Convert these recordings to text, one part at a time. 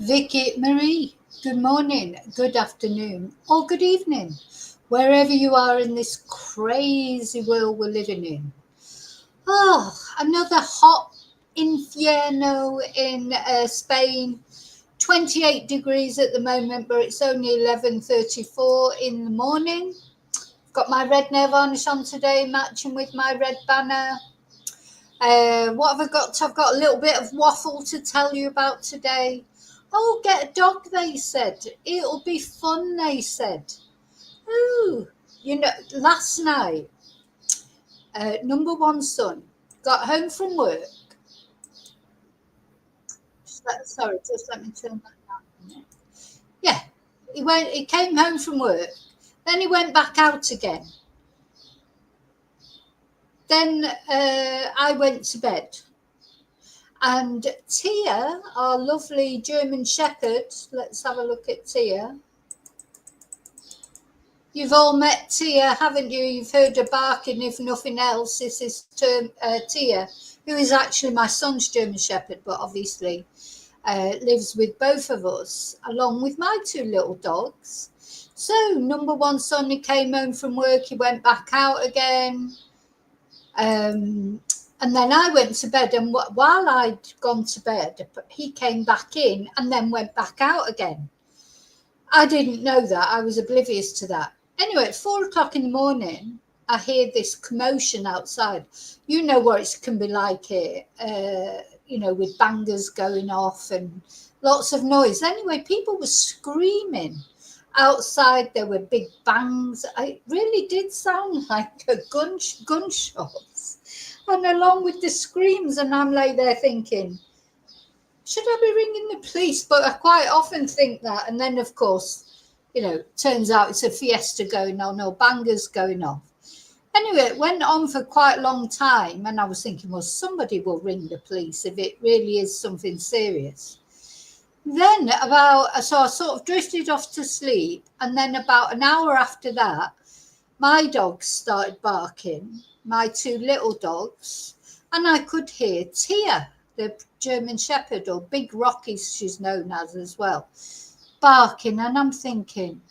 Vicky Marie, good morning, good afternoon, or good evening, wherever you are in this crazy world we're living in. Oh, another hot inferno in Spain. 28 degrees at the moment, but it's only 11:34 in the morning. Got my red nail varnish on today, matching with my red banner. What have I got? I've got a little bit of waffle to tell you about today. Oh, get a dog, they said. It'll be fun, they said. Ooh, last night, number one son got home from work. Sorry, just let me turn that down. Yeah, he came home from work. Then he went back out again. Then I went to bed. And Tia, our lovely German Shepherd, let's have a look at Tia. You've all met Tia, haven't you? You've heard her barking, if nothing else. This is Tia, who is actually my son's German Shepherd, but obviously lives with both of us, along with my two little dogs. So, number one son, he came home from work, he went back out again. And then I went to bed, and while I'd gone to bed, he came back in and then went back out again. I didn't know that. I was oblivious to that. Anyway, at 4 o'clock in the morning, I hear this commotion outside. You know what it can be like here, with bangers going off and lots of noise. Anyway, people were screaming outside. There were big bangs. It really did sound like a gunshots. And along with the screams, and I'm like there thinking, should I be ringing the police? But I quite often think that. And then, of course, turns out it's a fiesta going on or bangers going off. Anyway, it went on for quite a long time. And I was thinking, well, somebody will ring the police if it really is something serious. Then so I sort of drifted off to sleep. And then about an hour after that, my dogs started barking. My two little dogs, and I could hear Tia, the German Shepherd, or Big Rocky she's known as well, barking. And I'm thinking,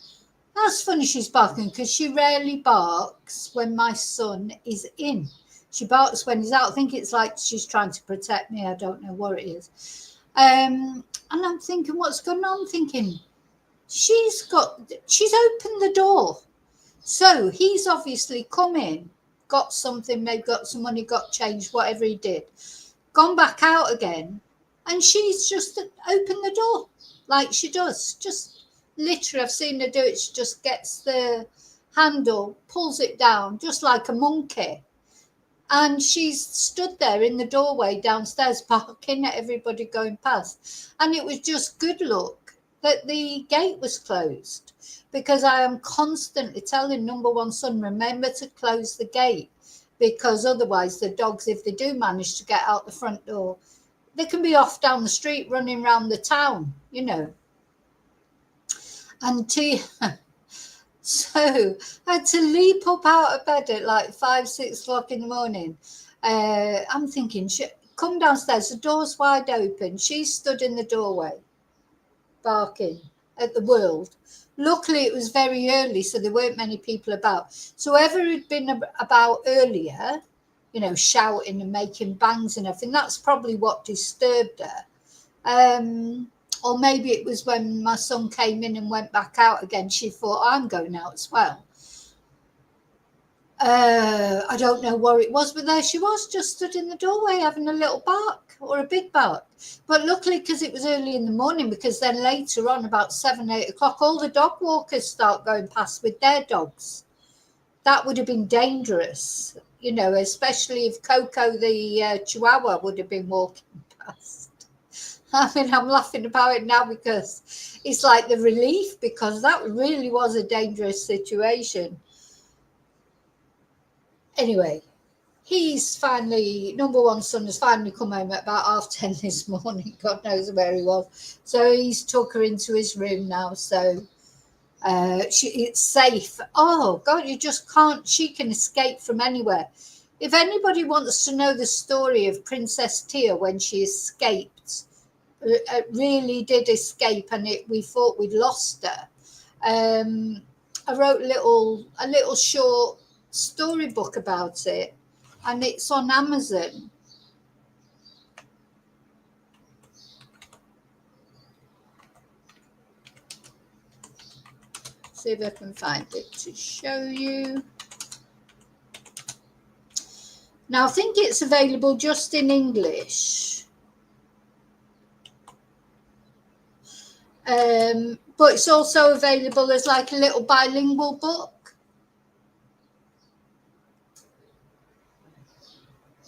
that's funny she's barking, because she rarely barks when my son is in. She barks when he's out. I think it's like she's trying to protect me. I don't know what it is. And I'm thinking, what's going on? I'm thinking, she's opened the door. So he's obviously come in, got something, maybe got some money, got changed, whatever he did, gone back out again, and she's just opened the door like she does. Just literally, I've seen her do it. She just gets the handle, pulls it down, just like a monkey. And she's stood there in the doorway downstairs, barking at everybody going past. And it was just good luck that the gate was closed, because I am constantly telling number one son, remember to close the gate, because otherwise the dogs, if they do manage to get out the front door, they can be off down the street running around the town, And so I had to leap up out of bed at like 5-6 o'clock in the morning. I'm thinking, come downstairs, the door's wide open. She stood in the doorway, barking at the world. Luckily, it was very early, so there weren't many people about. So whoever had been about earlier, shouting and making bangs and everything, that's probably what disturbed her. Or maybe it was when my son came in and went back out again, she thought, I'm going out as well. I don't know what it was, but there she was, just stood in the doorway having a little bark or a big bark. But luckily, because it was early in the morning, because then later on, about 7-8 o'clock, all the dog walkers start going past with their dogs. That would have been dangerous, especially if Coco, the Chihuahua, would have been walking past. I mean, I'm laughing about it now because it's like the relief, because that really was a dangerous situation. Anyway, number one son has finally come home at about 10:30 this morning. God knows where he was. So he's took her into his room now. So it's safe. Oh, God, you just can't. She can escape from anywhere. If anybody wants to know the story of Princess Tia when she escaped really did escape, and we thought we'd lost her. I wrote a little short storybook about it, and it's on Amazon. See if I can find it to show you. Now, I think it's available just in English. But it's also available as like a little bilingual book.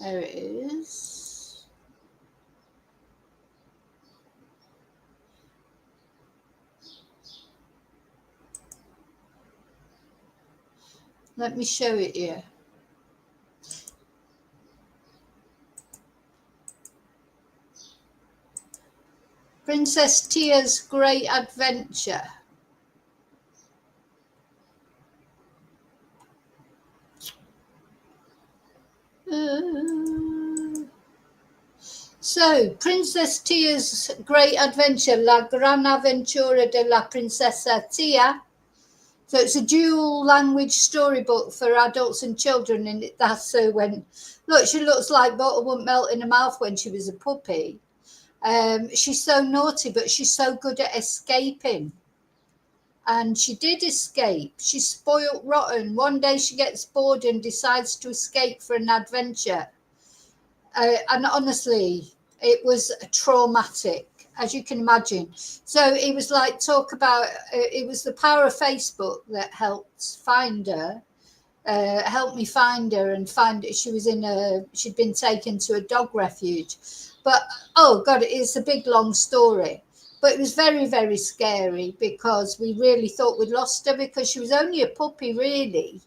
There it is. Let me show it you. Princess Tia's Great Adventure. So, Princess Tia's Great Adventure, La Gran Aventura de la Princesa Tia. So it's a dual language storybook for adults and children, and that's so when, look, she looks like butter wouldn't melt in her mouth when she was a puppy. She's so naughty, but she's so good at escaping. And she did escape. She's spoiled rotten. One day she gets bored and decides to escape for an adventure. And honestly, it was traumatic, as you can imagine. So it was like talk about, it was the power of Facebook that helped find her, helped me find her and find it. She'd been taken to a dog refuge. But, oh God, it's a big, long story. But it was very, very scary because we really thought we'd lost her because she was only a puppy, really.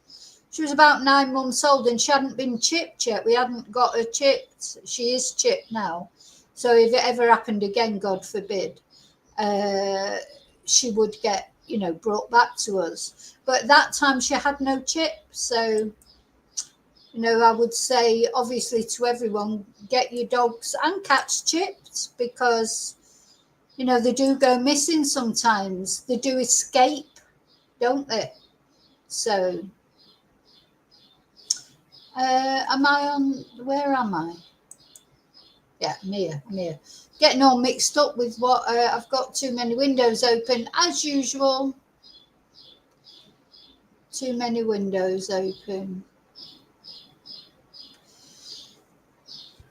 She was about 9 months old and she hadn't been chipped yet. We hadn't got her chipped. She is chipped now. So if it ever happened again, God forbid, she would get, brought back to us. But at that time she had no chip. So, I would say, obviously, to everyone, get your dogs and cats chipped because, they do go missing sometimes. They do escape, don't they? So, where am I? Yeah, Mia. Getting all mixed up with what I've got too many windows open, as usual. Too many windows open.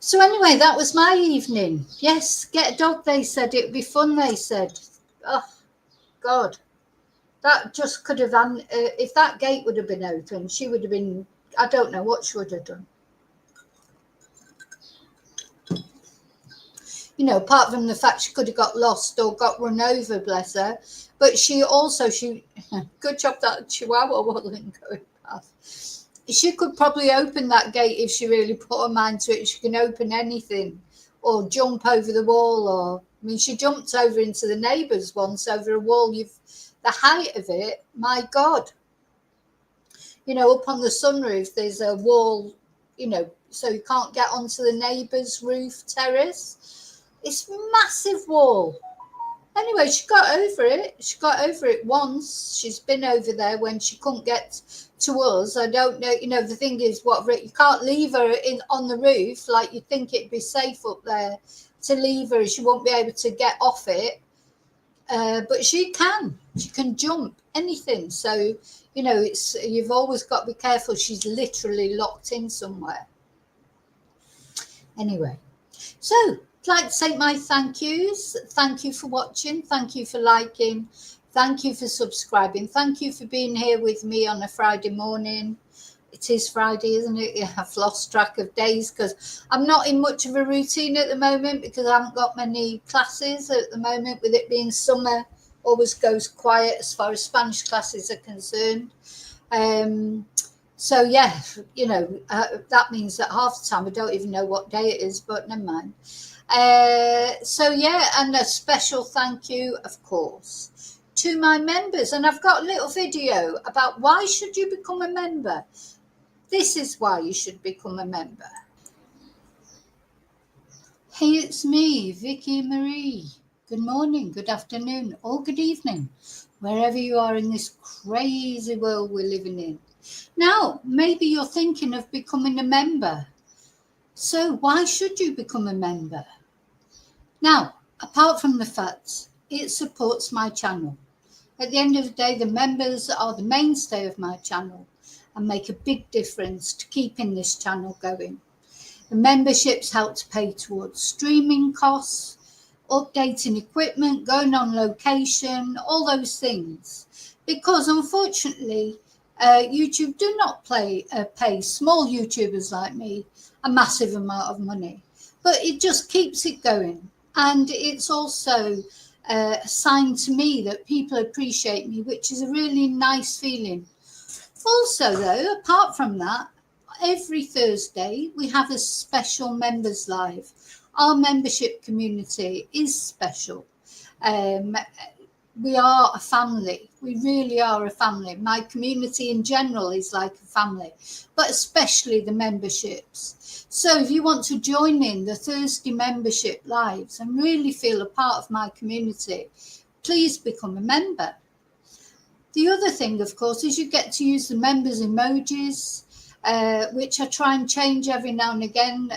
So anyway, that was my evening. Yes, get a dog, they said. It would be fun, they said. Oh, God. That just could have, if that gate would have been open, she would have been, I don't know what she would have done. Apart from the fact she could have got lost or got run over, bless her. But she good job that Chihuahua wasn't going past. She could probably open that gate if she really put her mind to it. She can open anything or jump over the wall. She jumped over into the neighbours once over a wall. The height of it, my God. Up on the sunroof, there's a wall, so you can't get onto the neighbour's roof terrace. It's a massive wall. Anyway, she got over it. She got over it once. She's been over there when she couldn't get to us. I don't know. The thing is, you can't leave her on the roof. Like, you'd think it'd be safe up there to leave her. She won't be able to get off it. But she can jump anything. So, you've always got to be careful. She's literally locked in somewhere. Anyway, so I'd like to say my thank yous. Thank you for watching. Thank you for liking. Thank you for subscribing. Thank you for being here with me on a Friday morning. It is Friday, isn't it? Yeah, I've lost track of days because I'm not in much of a routine at the moment because I haven't got many classes at the moment. With it being summer, always goes quiet as far as Spanish classes are concerned. So yeah, that means that half the time I don't even know what day it is, but never mind. So yeah, and a special thank you, of course, to my members. And I've got a little video about why should you become a member. This is why you should become a member. Hey, it's me, Vicky Marie. Good morning, good afternoon, or good evening, wherever you are in this crazy world we're living in. Now, maybe you're thinking of becoming a member. So, why should you become a member? Now, apart from the fact it supports my channel, at the end of the day, the members are the mainstay of my channel and make a big difference to keeping this channel going. The memberships help to pay towards streaming costs, updating equipment, going on location, all those things. Because unfortunately, YouTube do not pay small YouTubers like me a massive amount of money, but it just keeps it going. And it's also a sign to me that people appreciate me, which is a really nice feeling. Also, though, apart from that, every Thursday we have a special members live. Our membership community is special. We are a family. We really are a family. My community in general is like a family, but especially the memberships. So if you want to join in the Thursday membership lives and really feel a part of my community, please become a member. The other thing, of course, is you get to use the members emojis, which I try and change every now and again,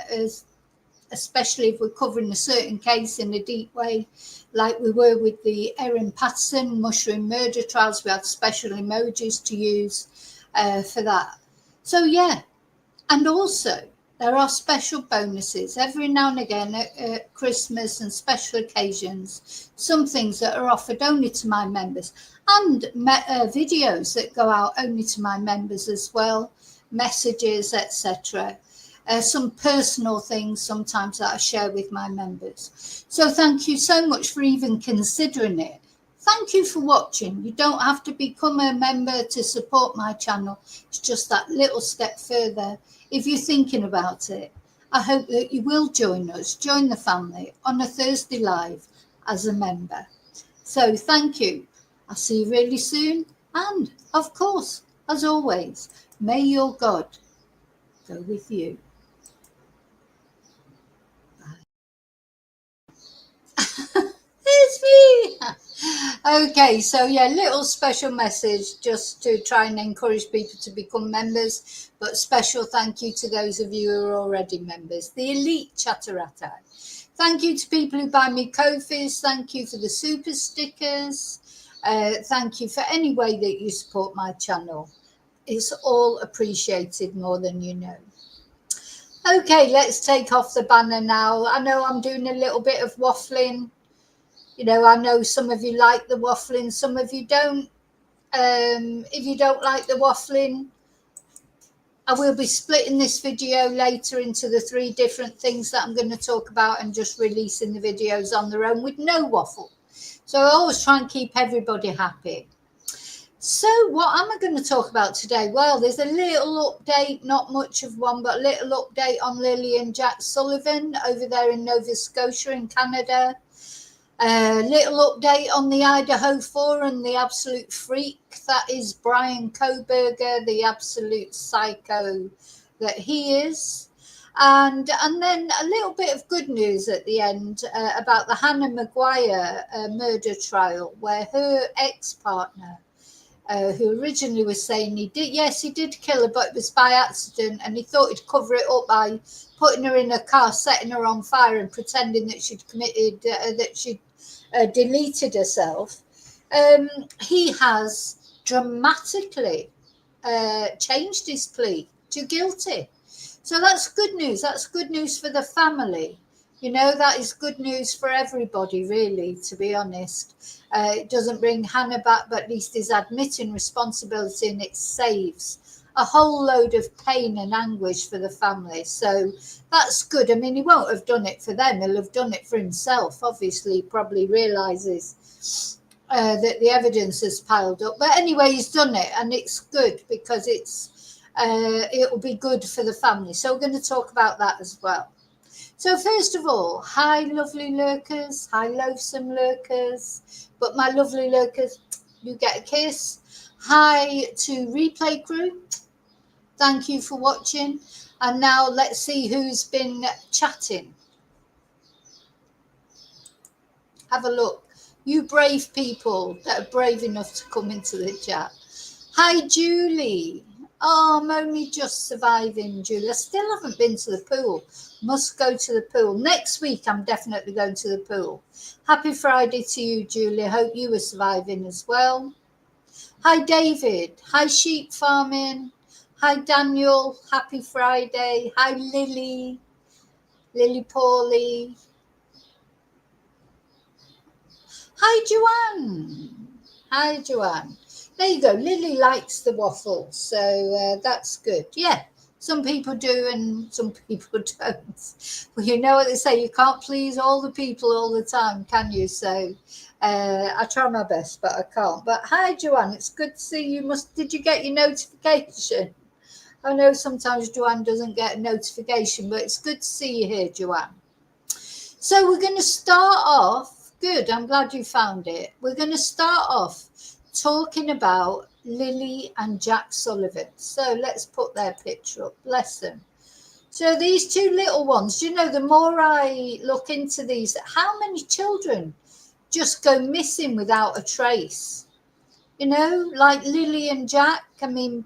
especially if we're covering a certain case in a deep way, like we were with the Erin Patterson mushroom murder trials. We had special emojis to use for that. So, yeah. And also, there are special bonuses every now and again at Christmas and special occasions, some things that are offered only to my members, and videos that go out only to my members as well, messages, etc. Some personal things sometimes that I share with my members. So thank you so much for even considering it. Thank you for watching. You don't have to become a member to support my channel. It's just that little step further. If you're thinking about it, I hope that you will join us, join the family on a Thursday live as a member. So thank you. I'll see you really soon. And of course, as always, may your God go with you. It's me. Okay, so yeah, little special message just to try and encourage people to become members, but special thank you to those of you who are already members, the elite chatterata. Thank you to people who buy me Ko-Fis. Thank you for the super stickers. Thank you for any way that you support my channel. It's all appreciated more than you know. Okay, let's take off the banner now. I know I'm doing a little bit of waffling. You know, I know some of you like the waffling, some of you don't. If you don't like the waffling, I will be splitting this video later into the 3 different things that I'm going to talk about and just releasing the videos on their own with no waffle. So I always try and keep everybody happy. So what am I going to talk about today? Well, there's a little update, not much of one, but a little update on Lily and Jack Sullivan over there in Nova Scotia in Canada. A little update on the Idaho 4 and the absolute freak that is Bryan Kohberger, the absolute psycho that he is. And then a little bit of good news at the end about the Hannah Maguire murder trial, where her ex-partner, who originally was saying he did kill her, but it was by accident, and he thought he'd cover it up by putting her in a car, setting her on fire, and pretending that she'd committed, that she'd deleted herself. He has dramatically changed his plea to guilty. So that's good news. That's good news for the family. You know, that is good news for everybody, really, to be honest. It doesn't bring Hannah back, but at least he's admitting responsibility, and it saves a whole load of pain and anguish for the family. So that's good. I mean, he won't have done it for them. He'll have done it for himself. Obviously, he probably realises that the evidence has piled up. But anyway, he's done it, and it's good because it'll be good for the family. So we're going to talk about that as well. So first of all, hi lovely lurkers, hi loathsome lurkers, but my lovely lurkers, you get a kiss. Hi to replay crew, thank you for watching. And now let's see who's been chatting. Have a look. You brave people that are brave enough to come into the chat. Hi, Julie. Oh, I'm only just surviving, Julie. I still haven't been to the pool. Must go to the pool. Next week, I'm definitely going to the pool. Happy Friday to you, Julie. Hope you are surviving as well. Hi, David. Hi, sheep farming. Hi, Daniel. Happy Friday. Hi, Lily. Lily Paulie. Hi, Joanne. Hi, Joanne. There you go. Lily likes the waffle, so that's good. Yeah, some people do and some people don't. Well, you know what they say, you can't please all the people all the time, can you? So I try my best, but I can't. But hi, Joanne. It's good to see you. Did you get your notification? I know sometimes Joanne doesn't get a notification, but it's good to see you here, Joanne. So we're going to start off. Good, I'm glad you found it. We're going to start off talking about Lily and Jack Sullivan. So let's put their picture up. Bless them. So these two little ones, you know, the more I look into these, how many children just go missing without a trace? You know, like Lily and Jack, I mean,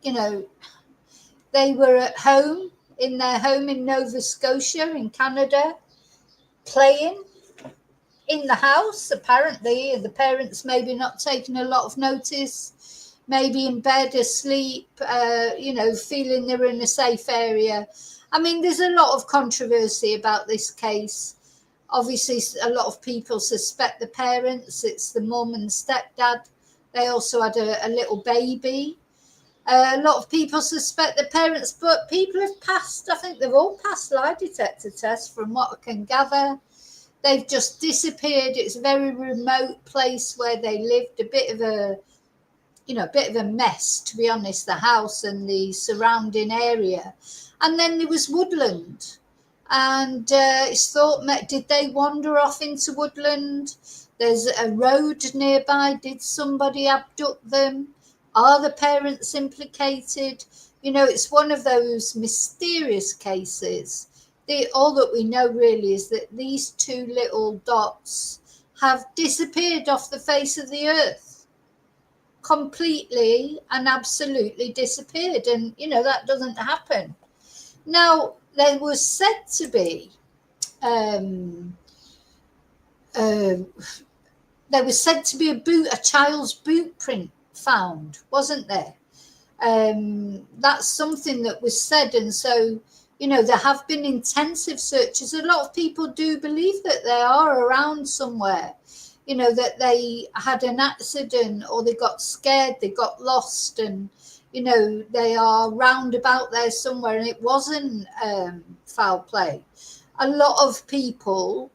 you know, they were at home, in their home in Nova Scotia in Canada, playing in the house. Apparently the parents maybe not taking a lot of notice, maybe in bed asleep, you know, feeling they're in a safe area. I mean, there's a lot of controversy about this case. Obviously a lot of people suspect the parents. It's the mum and stepdad. They also had a little baby. A lot of people suspect the parents, but people have passed, I think they've all passed lie detector tests from what I can gather. They've just disappeared. It's a very remote place where they lived, a bit of a, you know, a bit of a mess, to be honest, the house and the surrounding area. And then there was woodland. And it's thought, did they wander off into woodland? There's a road nearby. Did somebody abduct them? Are the parents implicated? You know, it's one of those mysterious cases. All that we know really is that these two little dots have disappeared off the face of the earth, completely and absolutely disappeared. And, you know, that doesn't happen. Now, there was said to be a child's boot print found, wasn't there? That's something that was said. And so, you know, there have been intensive searches. A lot of people do believe that they are around somewhere, you know, that they had an accident or they got scared, they got lost, and, you know, they are round about there somewhere, and it wasn't foul play. A lot of people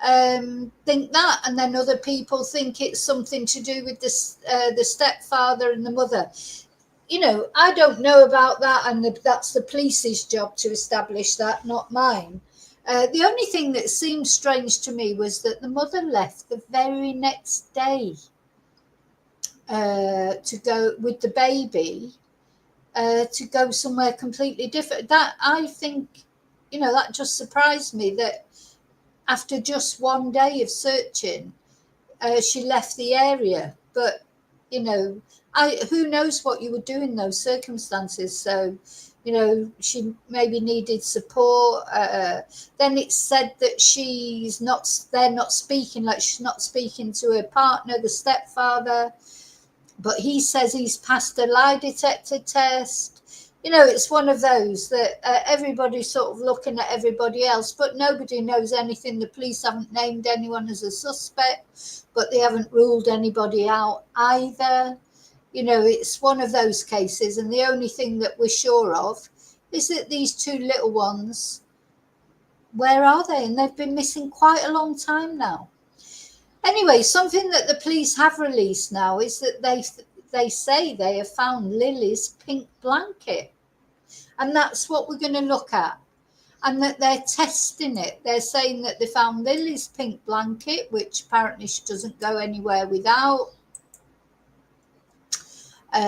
think that, and then other people think it's something to do with the stepfather and the mother. You know, I don't know about that, and that's the police's job to establish that, not mine. The only thing that seemed strange to me was that the mother left the very next day to go with the baby, to go somewhere completely different. That, I think, you know, that just surprised me that after just one day of searching, she left the area. But, you know, who knows what you would do in those circumstances. So, you know, she maybe needed support. Then it's said that they're not speaking, like she's not speaking to her partner, the stepfather, but he says he's passed a lie detector test. You know, it's one of those that everybody's sort of looking at everybody else, but nobody knows anything. The police haven't named anyone as a suspect, but they haven't ruled anybody out either. You know, it's one of those cases, and the only thing that we're sure of is that these two little ones, where are they? And they've been missing quite a long time now. Anyway, something that the police have released now is that they say they have found Lily's pink blanket. And that's what we're going to look at. And that they're testing it. They're saying that they found Lily's pink blanket, which apparently she doesn't go anywhere without. I've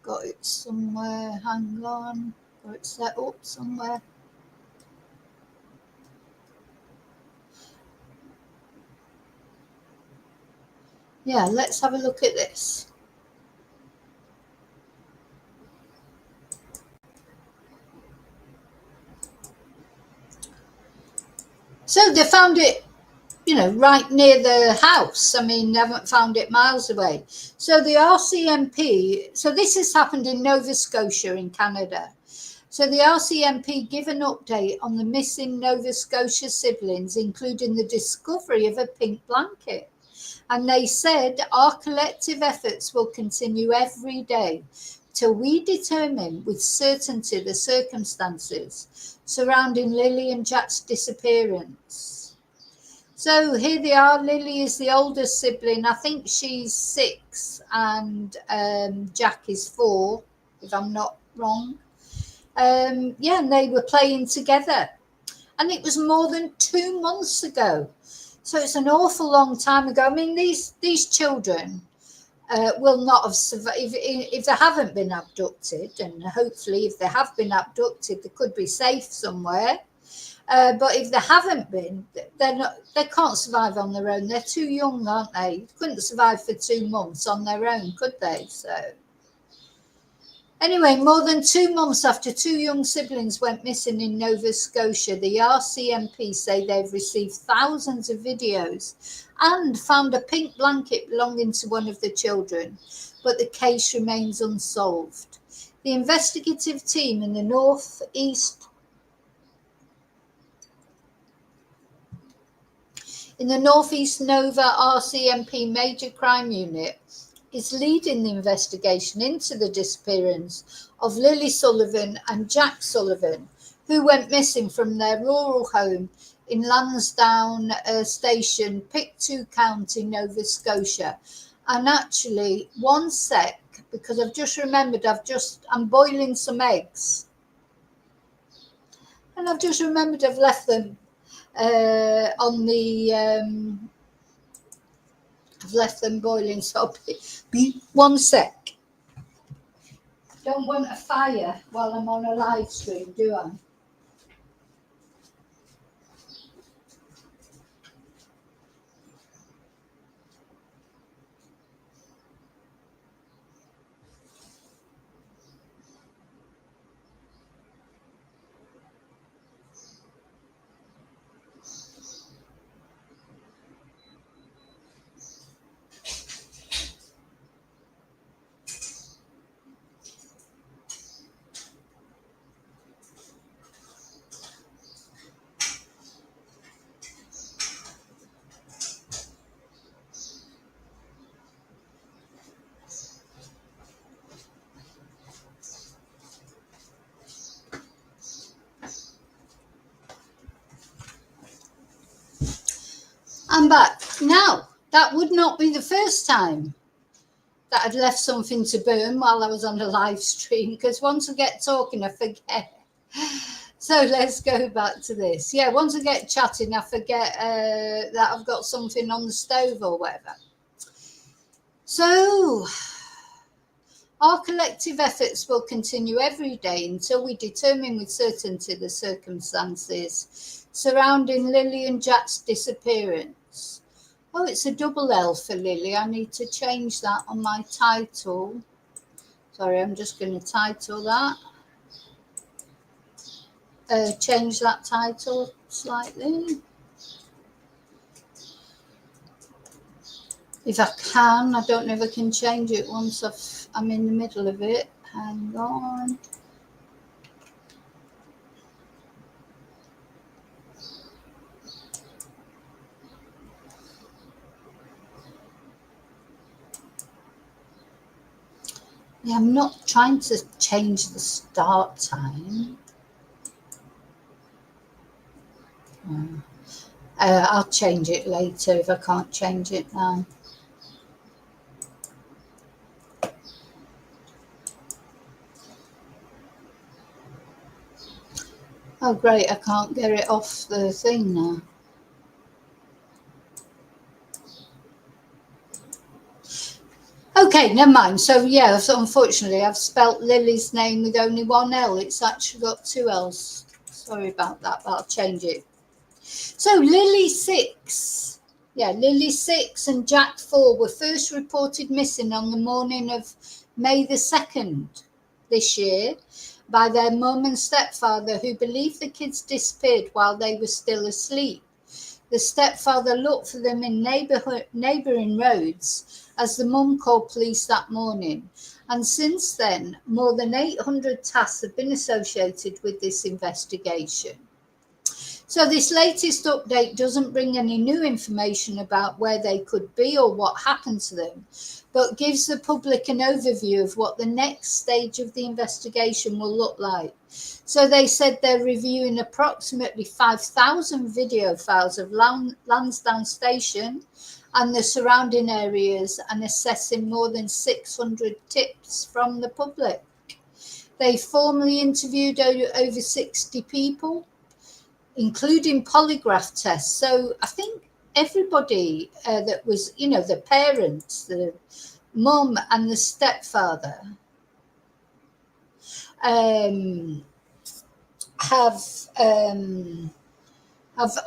got it somewhere. Hang on. Got it set up somewhere. Yeah, let's have a look at this. So they found it, right near the house. I mean, they haven't found it miles away. So the RCMP, so this has happened in Nova Scotia in Canada. So the RCMP give an update on the missing Nova Scotia siblings, including the discovery of a pink blanket. And they said our collective efforts will continue every day till we determine with certainty the circumstances surrounding Lily and Jack's disappearance. So here they are. Lily is the oldest sibling. I think she's 6 and Jack is 4, if I'm not wrong. And they were playing together. And it was more than 2 months ago. So it's an awful long time ago. I mean, these children will not have survived if they haven't been abducted, and hopefully if they have been abducted, they could be safe somewhere. But if they haven't been, they can't survive on their own. They're too young, aren't they? They couldn't survive for 2 months on their own, could they? So anyway, more than 2 months after 2 young siblings went missing in Nova Scotia, the RCMP say they've received thousands of videos and found a pink blanket belonging to one of the children, but the case remains unsolved. The investigative team in the Northeast Nova RCMP Major Crime Unit is leading the investigation into the disappearance of Lily Sullivan and Jack Sullivan, who went missing from their rural home in Lansdowne Station, Pictou County, Nova Scotia. And actually, one sec, because I've just remembered, I'm boiling some eggs. And I've just remembered I've left them on the... I've left them boiling, so I'll be 1 sec. Don't want a fire while I'm on a live stream, do I? I'm back. Now, that would not be the first time that I'd left something to burn while I was on a live stream, because once I get talking, I forget. So let's go back to this. Yeah, once I get chatting, I forget that I've got something on the stove or whatever. So our collective efforts will continue every day until we determine with certainty the circumstances surrounding Lily and Jack's disappearance. Oh, it's a double L for Lily. I need to change that on my title. Sorry, I'm just going to title that. Change that title slightly. If I can, I don't know if I can change it once I'm in the middle of it. Hang on. Yeah, I'm not trying to change the start time. I'll change it later if I can't change it now. Oh, great, I can't get it off the thing now. Okay, never mind. So, yeah, so unfortunately, I've spelt Lily's name with only 1 L. It's actually got 2 L's. Sorry about that, but I'll change it. So, Lily 6 Yeah, Lily 6 and Jack 4 were first reported missing on the morning of May the 2nd this year by their mum and stepfather, who believed the kids disappeared while they were still asleep. The stepfather looked for them in neighbouring roads as the mum called police that morning. And since then, more than 800 tasks have been associated with this investigation. So this latest update doesn't bring any new information about where they could be or what happened to them, but gives the public an overview of what the next stage of the investigation will look like. So they said they're reviewing approximately 5,000 video files of Lansdowne Station and the surrounding areas and assessing more than 600 tips from the public. They formally interviewed over 60 people, including polygraph tests. So I think everybody that was, the parents, the mum and the stepfather have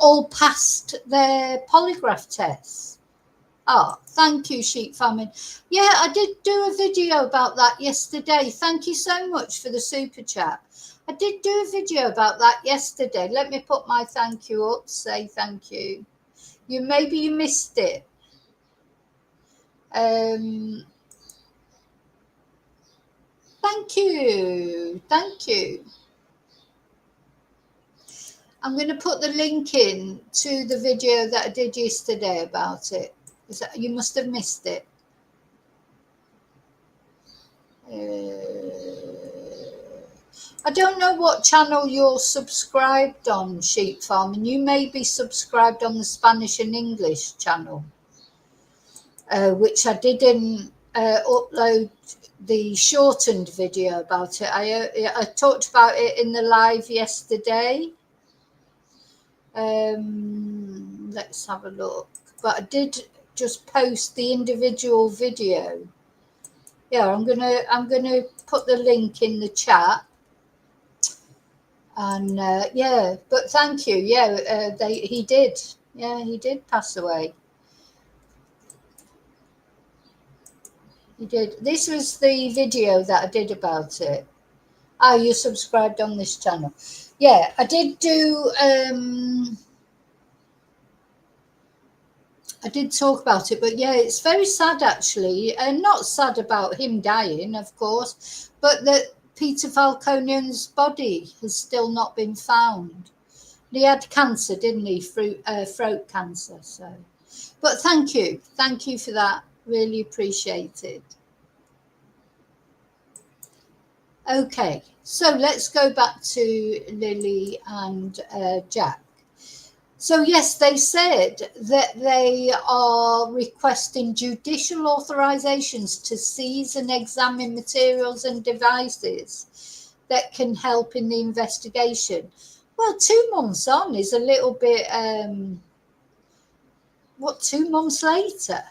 all passed their polygraph tests. Oh, thank you, Sheep Famine. Yeah, I did do a video about that yesterday. Thank you so much for the super chat. I did do a video about that yesterday. Let me put my thank you up, say thank you. Maybe you missed it. Thank you. Thank you. I'm going to put the link in to the video that I did yesterday about it. You must have missed it. I don't know what channel you're subscribed on, Sheep Farm, and you may be subscribed on the Spanish and English channel, which I didn't upload the shortened video about it. I talked about it in the live yesterday. Let's have a look. But I did just post the individual video. Yeah, I'm gonna put the link in the chat. And yeah, but thank you. Yeah, he did. Yeah, he did pass away. He did. This was the video that I did about it. Ah, you subscribed on this channel. Yeah, I did do. I did talk about it, but yeah, it's very sad actually, and not sad about him dying, of course, but that Peter Falconion's body has still not been found. He had cancer, didn't he? Throat cancer. So, but thank you for that. Really appreciate it. Okay, so let's go back to Lily and Jack. So yes, they said that they are requesting judicial authorizations to seize and examine materials and devices that can help in the investigation. Well, 2 months on is a little bit, 2 months later?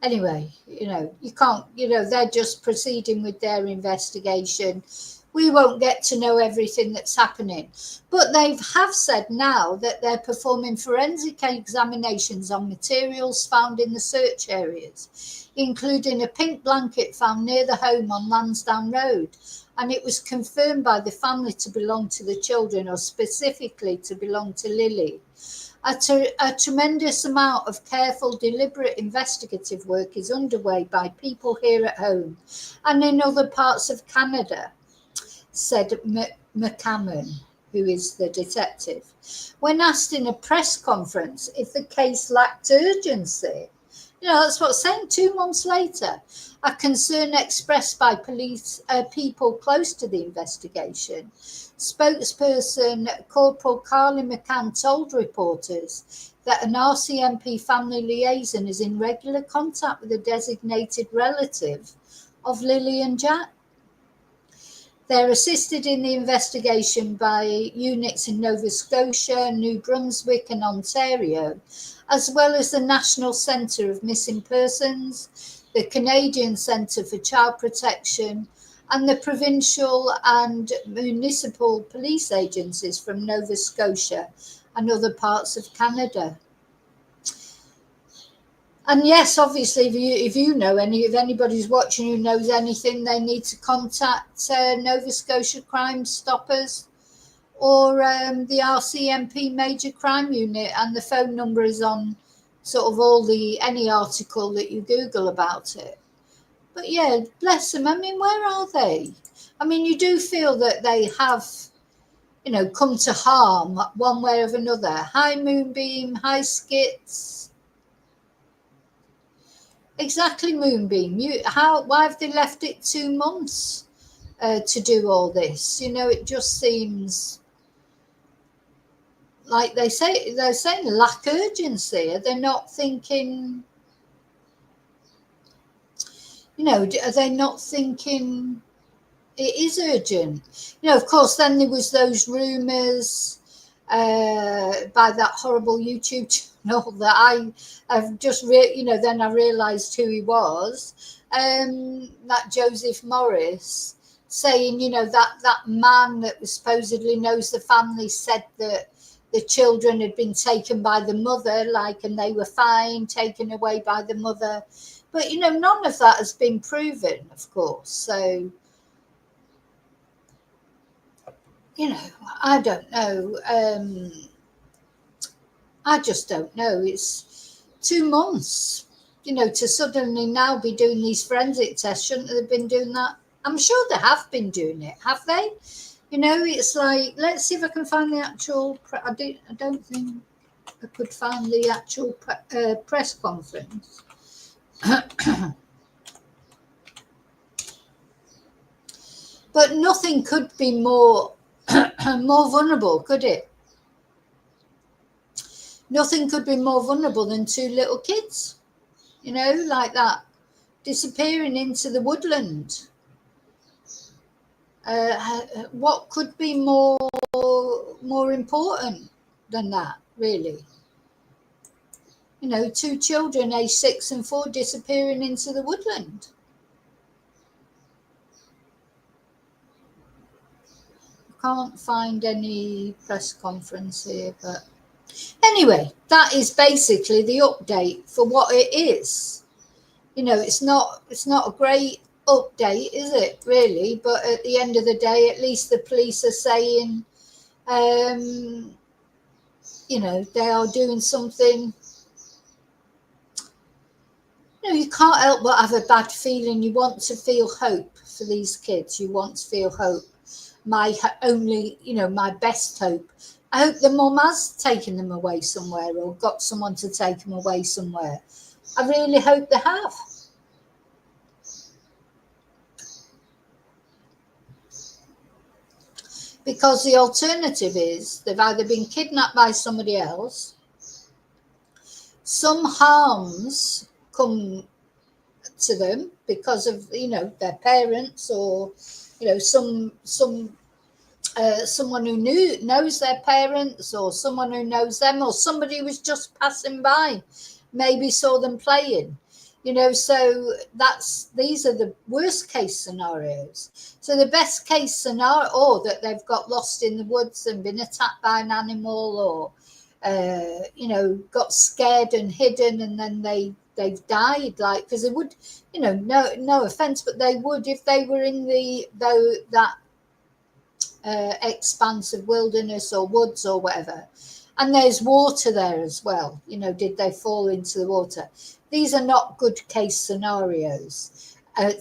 Anyway, you can't, they're just proceeding with their investigation. We won't get to know everything that's happening. But they have said now that they're performing forensic examinations on materials found in the search areas, including a pink blanket found near the home on Lansdowne Road. And it was confirmed by the family to belong to the children, or specifically to belong to Lily. A tremendous amount of careful, deliberate investigative work is underway by people here at home and in other parts of Canada, said McCammon, who is the detective, when asked in a press conference if the case lacked urgency. That's what I'm saying. 2 months later, a concern expressed by police people close to the investigation. Spokesperson Corporal Carly McCann told reporters that an RCMP family liaison is in regular contact with a designated relative of Lily and Jack. They're assisted in the investigation by units in Nova Scotia, New Brunswick and Ontario, as well as the National Centre of Missing Persons, the Canadian Centre for Child Protection, and the provincial and municipal police agencies from Nova Scotia and other parts of Canada. And yes, obviously, if you know if anybody's watching who knows anything, they need to contact Nova Scotia Crime Stoppers or the RCMP Major Crime Unit, and the phone number is on sort of any article that you Google about it. But yeah, bless them. I mean, where are they? I mean, you do feel that they have, come to harm one way or another. Hi Moonbeam, hi Skits. Exactly, Moonbeam. Why have they left it 2 months to do all this? It just seems like they're saying lack urgency. Are they not thinking? Are they not thinking it is urgent? Of course, then there was those rumours by that horrible YouTube channel that I've just then I realised who he was. That Joseph Morris saying, that man that supposedly knows the family said that the children had been taken by the mother, and they were fine, taken away by the mother. But, none of that has been proven, of course. So, I don't know. I just don't know. It's 2 months, to suddenly now be doing these forensic tests. Shouldn't they have been doing that? I'm sure they have been doing it, have they? It's like, let's see if I can find the actual. I don't think I could find the actual press conference. But nothing could be more vulnerable, could it? Nothing could be more vulnerable than 2 little kids, like that, disappearing into the woodland. What could be more important than that, really? 2 children aged 6 and 4 disappearing into the woodland. I can't find any press conference here, but anyway, that is basically the update for what it is. It's not a great update, is it, really? But at the end of the day, at least the police are saying, they are doing something. You can't help but have a bad feeling. You want to feel hope for these kids. You want to feel hope. My best hope. I hope the mum has taken them away somewhere or got someone to take them away somewhere. I really hope they have. Because the alternative is they've either been kidnapped by somebody else, some harms come to them because of their parents, or someone who knows their parents, or someone who knows them, or somebody who was just passing by, maybe saw them playing. So these are the worst case scenarios. So the best case scenario, or that they've got lost in the woods and been attacked by an animal, or got scared and hidden, and then they've died. Because they would, no offense, but they would if they were in that expanse of wilderness or woods or whatever. And there's water there as well. Did they fall into the water? These are not good case scenarios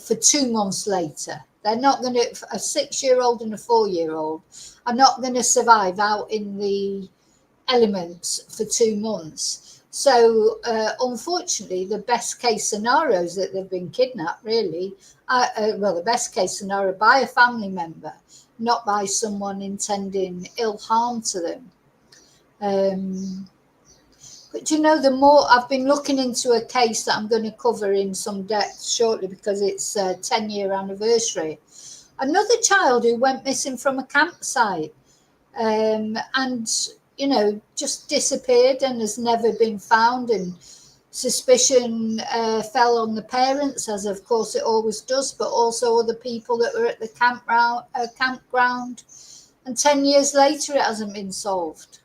for 2 months later. They're not going to, a 6-year-old and a 4-year-old are not going to survive out in the elements for 2 months. So, unfortunately, the best case scenarios that they've been kidnapped, really, the best case scenario by a family member, not by someone intending ill harm to them. But the more I've been looking into a case that I'm going to cover in some depth shortly, because it's a 10-year anniversary. Another child who went missing from a campsite and, just disappeared and has never been found. And suspicion fell on the parents, as of course it always does, but also other people that were at the campground. And 10 years later, it hasn't been solved.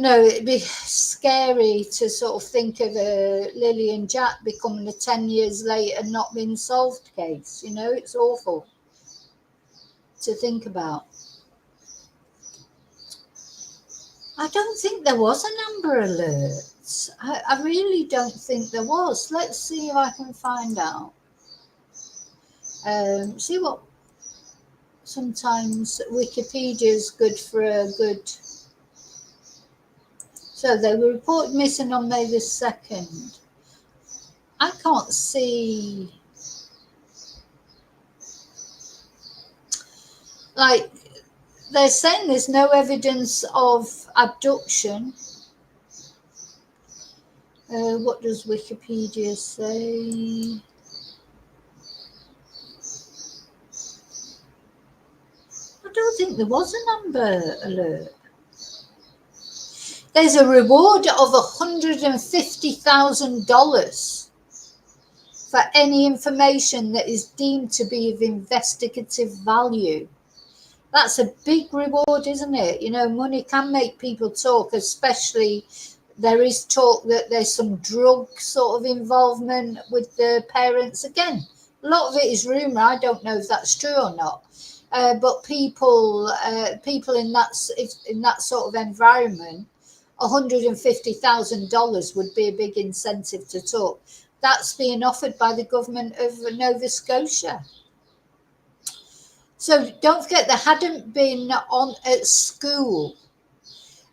It'd be scary to sort of think of a Lily and Jack becoming a 10 years later not being solved case. It's awful to think about. I don't think there was an Amber Alert. I really don't think there was. Let's see if I can find out. See what... Sometimes Wikipedia is good for a good... So they were reported missing on May the 2nd. I can't see... Like, they're saying there's no evidence of abduction. What does Wikipedia say? I don't think there was an Amber Alert. There's a reward of $150,000 for any information that is deemed to be of investigative value. That's a big reward, isn't it? Money can make people talk, especially there is talk that there's some drug sort of involvement with the parents. Again, a lot of it is rumour. I don't know if that's true or not. But people in that sort of environment, $150,000 would be a big incentive to talk. That's being offered by the government of Nova Scotia. So don't forget, they hadn't been at school.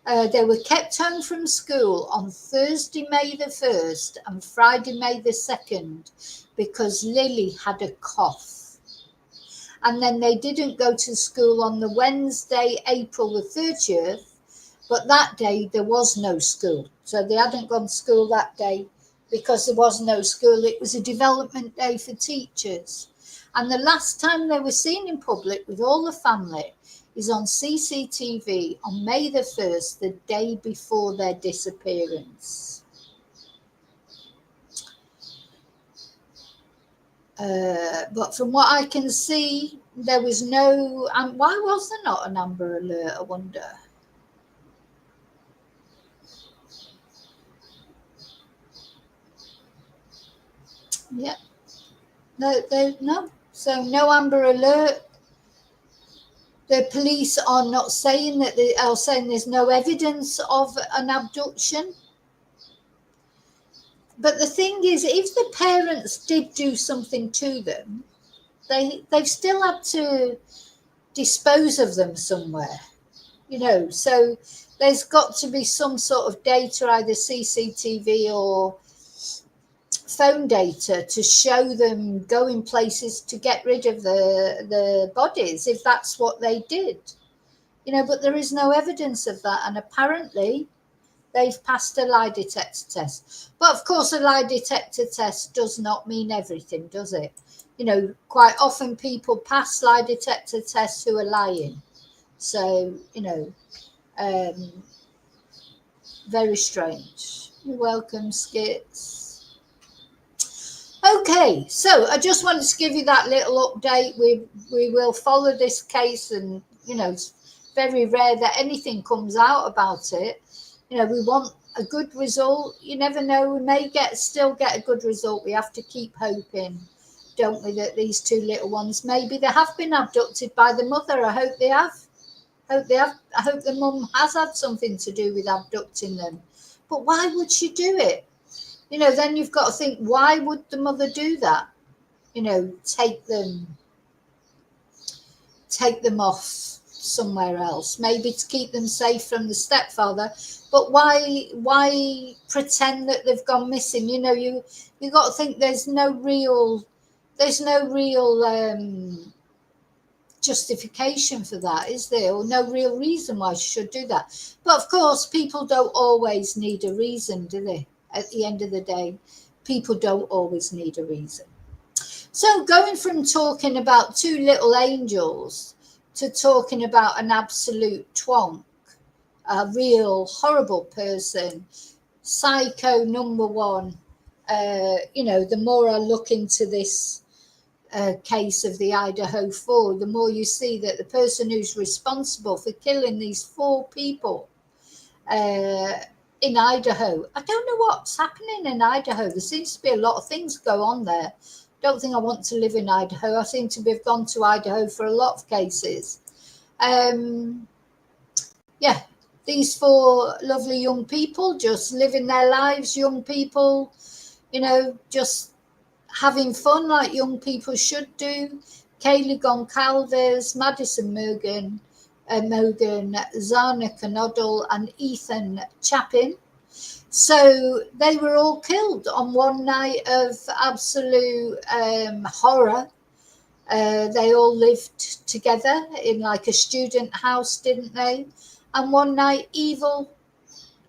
They were kept home from school on Thursday, May the 1st and Friday, May the 2nd, because Lily had a cough. And then they didn't go to school on the Wednesday, April the 30th, but that day there was no school. So they hadn't gone to school that day because there was no school. It was a development day for teachers. And the last time they were seen in public with all the family is on CCTV on May the 1st, the day before their disappearance. But from what I can see, there was no... why was there not an Amber Alert, I wonder? Yeah. No. So no Amber Alert. The police are not saying that. They are saying there's no evidence of an abduction. But the thing is, if the parents did do something to them, they've still had to dispose of them somewhere. So there's got to be some sort of data, either CCTV or phone data, to show them going places to get rid of the bodies, if that's what they did. But there is no evidence of that, and apparently they've passed a lie detector test. But of course, a lie detector test does not mean everything, does it? Quite often people pass lie detector tests who are lying. So, very strange. You're welcome, Skits. Okay, so I just wanted to give you that little update. We will follow this case, and it's very rare that anything comes out about it. We want a good result. You never know, we may still get a good result. We have to keep hoping, don't we, that these two little ones, maybe they have been abducted by the mother. I hope they have. I hope the mum has had something to do with abducting them. But why would she do it? Then you've got to think, why would the mother do that? Take them off somewhere else, maybe to keep them safe from the stepfather. But why pretend that they've gone missing? You got to think there's no real justification for that, is there? Or no real reason why she should do that. But of course, people don't always need a reason, do they? At the end of the day, people don't always need a reason. So going from talking about two little angels to talking about an absolute twonk, a real horrible person, psycho number one. The more I look into this case of the Idaho 4, the more you see that the person who's responsible for killing these 4 people in Idaho. I don't know what's happening in Idaho. There seems to be a lot of things go on there. Don't think I want to live in Idaho. I seem to have gone to Idaho for a lot of cases. Yeah, these 4 lovely young people just living their lives, young people, you know, just having fun like young people should do. Kaylee Goncalves, Madison Morgan, Zana Canodal and Ethan Chapin. So they were all killed on one night of absolute horror. They all lived together in like a student house, didn't they? And one night evil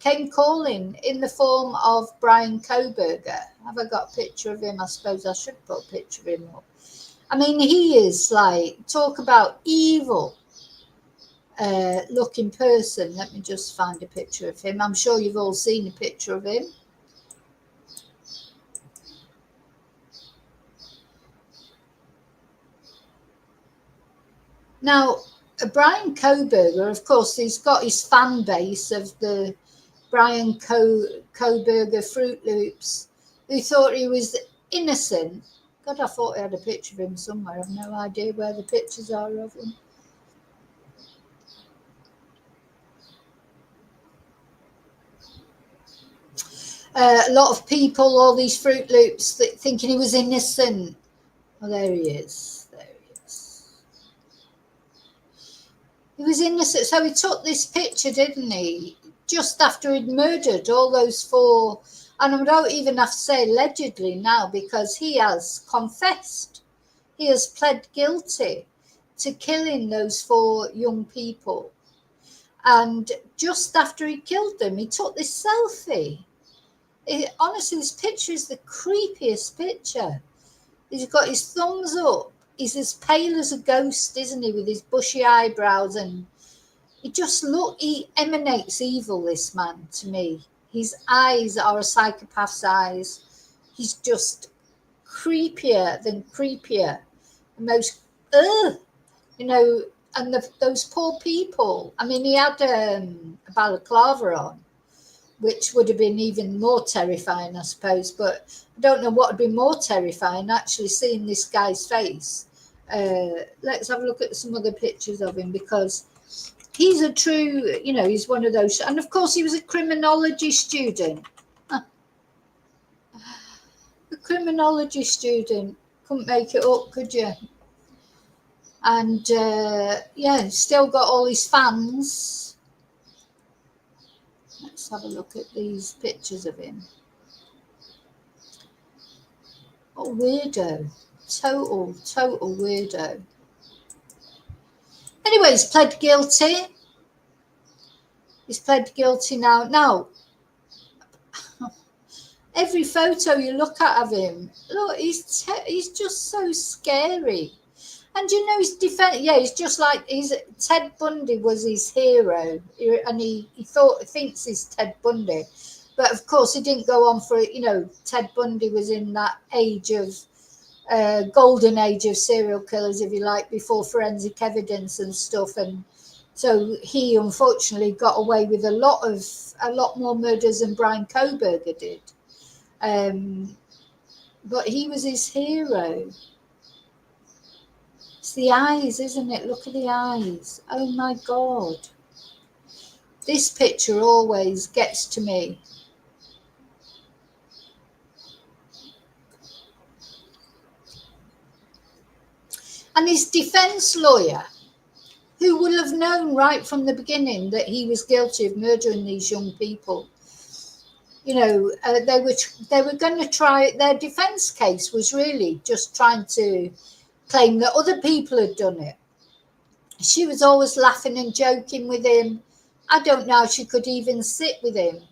came calling in the form of Bryan Kohberger. Have I got a picture of him? I suppose I should put a picture of him up. I mean, he is like, talk about evil looking person. Let me just find a picture of him. I'm sure you've all seen a picture of him. Now, Bryan Kohberger, of course, he's got his fan base of the Bryan Kohberger Fruit Loops, who thought he was innocent. God, I thought I had a picture of him somewhere. I've no idea where the pictures are of him. A lot of people, all these Fruit Loops, thinking he was innocent. Oh, there he is. There he is. He was innocent. So he took this picture, didn't he? Just after he'd murdered all those 4, and I don't even have to say allegedly now, because he has confessed. He has pled guilty to killing those 4 young people. And just after he killed them, he took this selfie. Honestly, this picture is the creepiest picture. He's got his thumbs up. He's as pale as a ghost, isn't he, with his bushy eyebrows, and he emanates evil, this man, to me. His eyes are a psychopath's eyes. He's just creepier than creepier. The most, you know, and those poor people. I mean, he had a balaclava on, which would have been even more terrifying, I suppose. But I don't know what would be more terrifying, actually seeing this guy's face. Let's have a look at some other pictures of him, because he's a true, you know, he's one of those. And of course, he was a criminology student. A criminology student. Couldn't make it up, could you? And yeah, still got all his fans. Let's have a look at these pictures of him. What a weirdo. Total weirdo. Anyway, he's pled guilty. He's pled guilty now. Now, every photo you look at of him, look, he's just so scary. And you know, his defense, yeah, he's just like, Ted Bundy was his hero, and he thinks he's Ted Bundy. But of course, he didn't go on for it. You know, Ted Bundy was in that age of, golden age of serial killers, if you like, before forensic evidence and stuff. And so he unfortunately got away with a lot more murders than Bryan Kohberger did. But he was his hero. It's the eyes, isn't it? Look at the eyes. Oh my God. This picture always gets to me. And his defense lawyer, who will have known right from the beginning that he was guilty of murdering these young people, you know, they were going to try, their defense case was really just trying to claim that other people had done it. She was always laughing and joking with him. I don't know how she could even sit with him.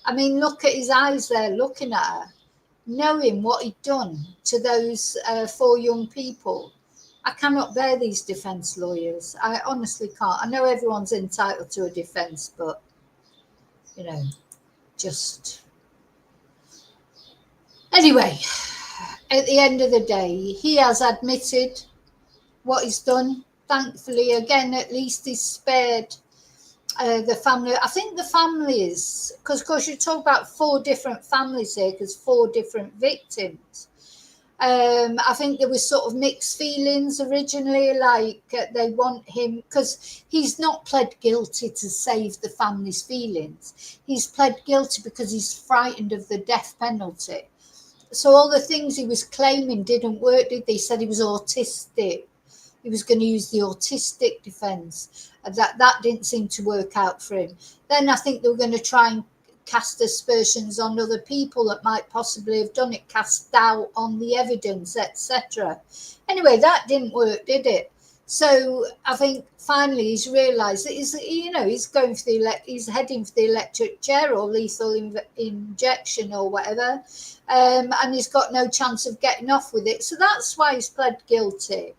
I mean, look at his eyes there looking at her, knowing what he'd done to those 4 young people. I cannot bear these defense lawyers. I honestly can't. I know everyone's entitled to a defense, but, you know, just... Anyway, at the end of the day, he has admitted what he's done. Thankfully, again, at least he's spared. the family. I think the families, because of course you talk about 4 different families here, because 4 different victims. I think there was sort of mixed feelings originally, like they want him, because he's not pled guilty to save the family's feelings. He's pled guilty because he's frightened of the death penalty. So all the things he was claiming didn't work, did they? He said he was autistic. He was going to use the autistic defence. That didn't seem to work out for him. Then I think they were going to try and cast aspersions on other people that might possibly have done it, cast doubt on the evidence, etc. Anyway, that didn't work, did it? So I think finally he's realised that he's going for he's heading for the electric chair or lethal injection or whatever, and he's got no chance of getting off with it. So that's why he's pled guilty,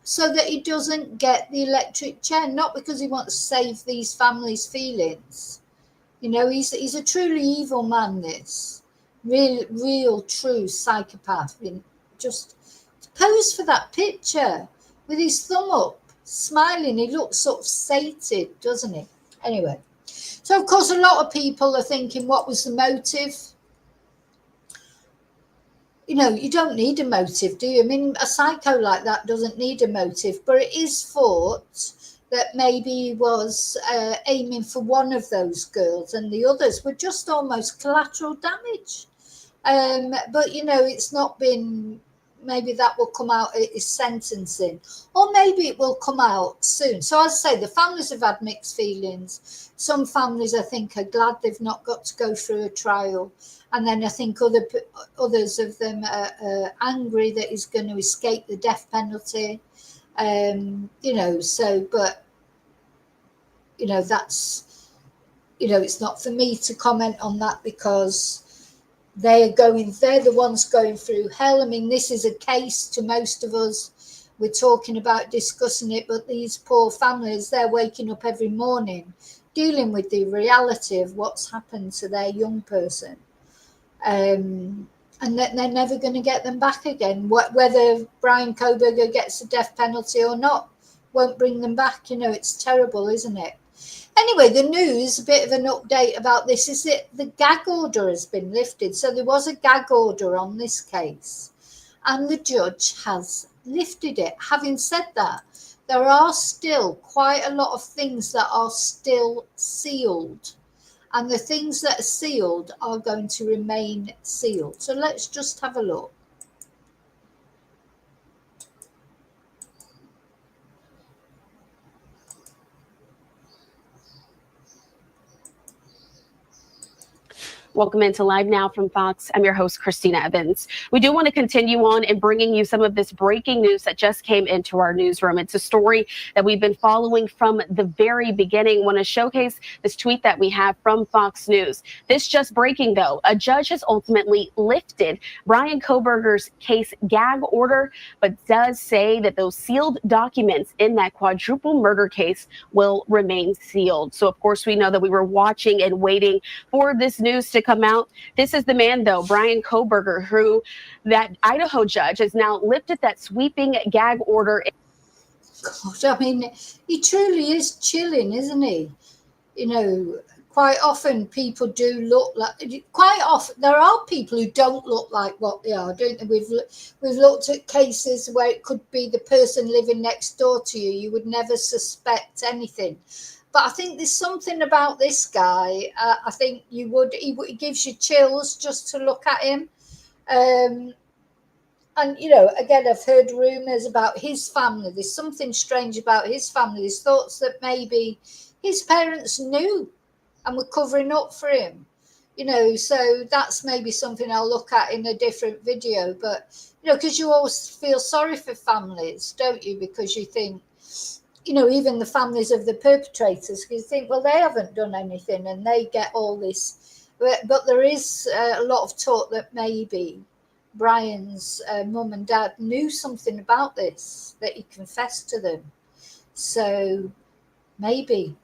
so that he doesn't get the electric chair, not because he wants to save these families' feelings. He's a truly evil man, this real true psychopath. Just pose for that picture with his thumb up, smiling. He looks sort of sated, doesn't he? Anyway, so of course a lot of people are thinking, what was the motive? You don't need a motive, do you? I mean, a psycho like that doesn't need a motive, but it is thought that maybe he was aiming for one of those girls and the others were just almost collateral damage. But, it's not been, maybe that will come out at his sentencing, or maybe it will come out soon. So as I say, the families have had mixed feelings. Some families, I think, are glad they've not got to go through a trial. And then I think others of them are angry that he's going to escape the death penalty. That's, it's not for me to comment on that, because they're the ones going through hell. I mean, this is a case to most of us. We're talking about discussing it, but these poor families, they're waking up every morning dealing with the reality of what's happened to their young person. And that they're never going to get them back again. Whether Bryan Kohberger gets a death penalty or not won't bring them back. It's terrible, isn't it? Anyway, the news, a bit of an update about this, is that the gag order has been lifted. So there was a gag order on this case, and the judge has lifted it. Having said that, there are still quite a lot of things that are still sealed. And the things that are sealed are going to remain sealed. So let's just have a look. Welcome into Live Now from Fox. I'm your host, Christina Evans. We do want to continue on in bringing you some of this breaking news that just came into our newsroom. It's a story that we've been following from the very beginning. I want to showcase this tweet that we have from Fox News. This just breaking, though. A judge has ultimately lifted Bryan Kohberger's case gag order, but does say that those sealed documents in that quadruple murder case will remain sealed. So, of course, we know that we were watching and waiting for this news to come out. This is the man, though, Bryan Kohberger, who that Idaho judge has now lifted that sweeping gag order. God, I mean, he truly is chilling, isn't he? Quite often people do look like, quite often there are people who don't look like what they are, don't they? We've looked at cases where it could be the person living next door to you. You would never suspect anything. But I think there's something about this guy. I think he gives you chills just to look at him. And, again, I've heard rumours about his family. There's something strange about his family. There's thoughts that maybe his parents knew and were covering up for him. So that's maybe something I'll look at in a different video. But, because you always feel sorry for families, don't you? Because you think, even the families of the perpetrators, you think, well, they haven't done anything and they get all this. But there is a lot of talk that maybe Bryan's mum and dad knew something about this, that he confessed to them. So maybe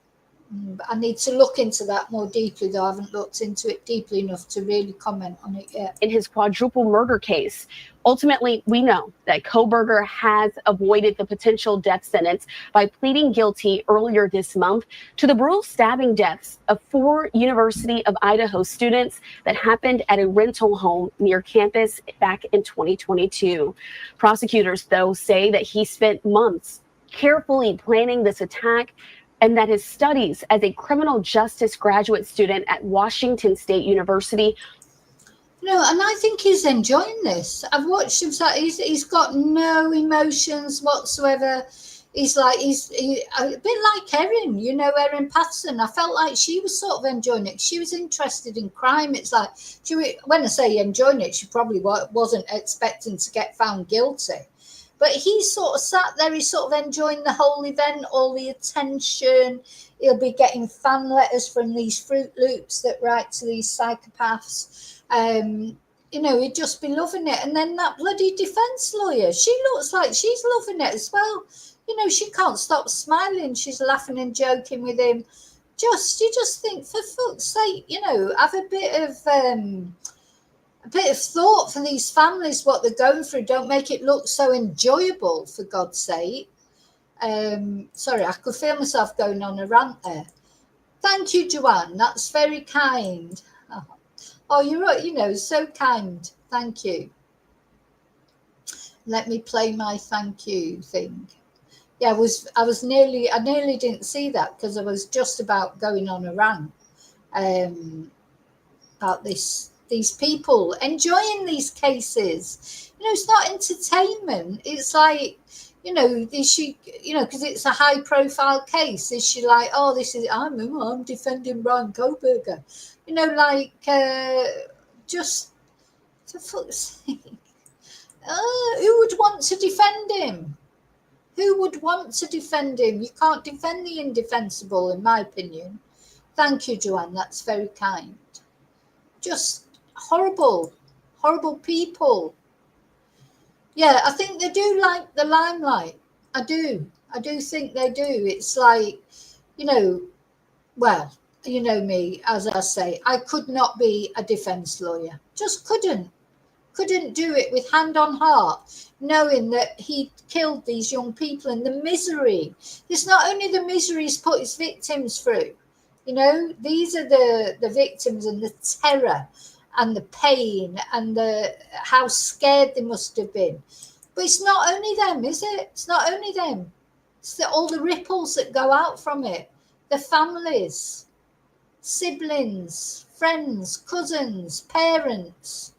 But I need to look into that more deeply, though. I haven't looked into it deeply enough to really comment on it yet. In his quadruple murder case, ultimately, we know that Kohberger has avoided the potential death sentence by pleading guilty earlier this month to the brutal stabbing deaths of 4 University of Idaho students that happened at a rental home near campus back in 2022. Prosecutors, though, say that he spent months carefully planning this attack, and that his studies as a criminal justice graduate student at Washington State University. No, and I think he's enjoying this. I've watched him. He's got no emotions whatsoever. He's a bit like Erin, Erin Patterson. I felt like she was sort of enjoying it. She was interested in crime. It's like, when I say enjoying it, she probably wasn't expecting to get found guilty. But he sort of sat there, he's sort of enjoying the whole event, all the attention. He'll be getting fan letters from these Fruit Loops that write to these psychopaths. He'd just be loving it. And then that bloody defence lawyer, she looks like she's loving it as well. She can't stop smiling. She's laughing and joking with him. You just think, for fuck's sake, have a bit of thought for these families, what they're going through. Don't make it look so enjoyable, for God's sake. Sorry, I could feel myself going on a rant there. Thank you, Joanne. That's very kind. Oh, you're right, so kind. Thank you. Let me play my thank you thing. Yeah, I nearly didn't see that because I was just about going on a rant about these people enjoying these cases. It's not entertainment. It's like, is she, because it's a high profile case, is she like, oh, I'm defending Bryan Kohberger, just for fuck's sake. Who would want to defend him? Who would want to defend him? You can't defend the indefensible, in my opinion. Thank you, Joanne. That's very kind. Just horrible people. Yeah, I think they do like the limelight. I do think they do. It's like, well, you know me, as I say, I could not be a defence lawyer. Just couldn't do it with hand on heart, knowing that he killed these young people and the misery. It's not only the misery he's put his victims through. These are the victims, and the terror and the pain and how scared they must have been. But it's not only them, is it? It's not only them. It's all the ripples that go out from it. The families, siblings, friends, cousins, parents.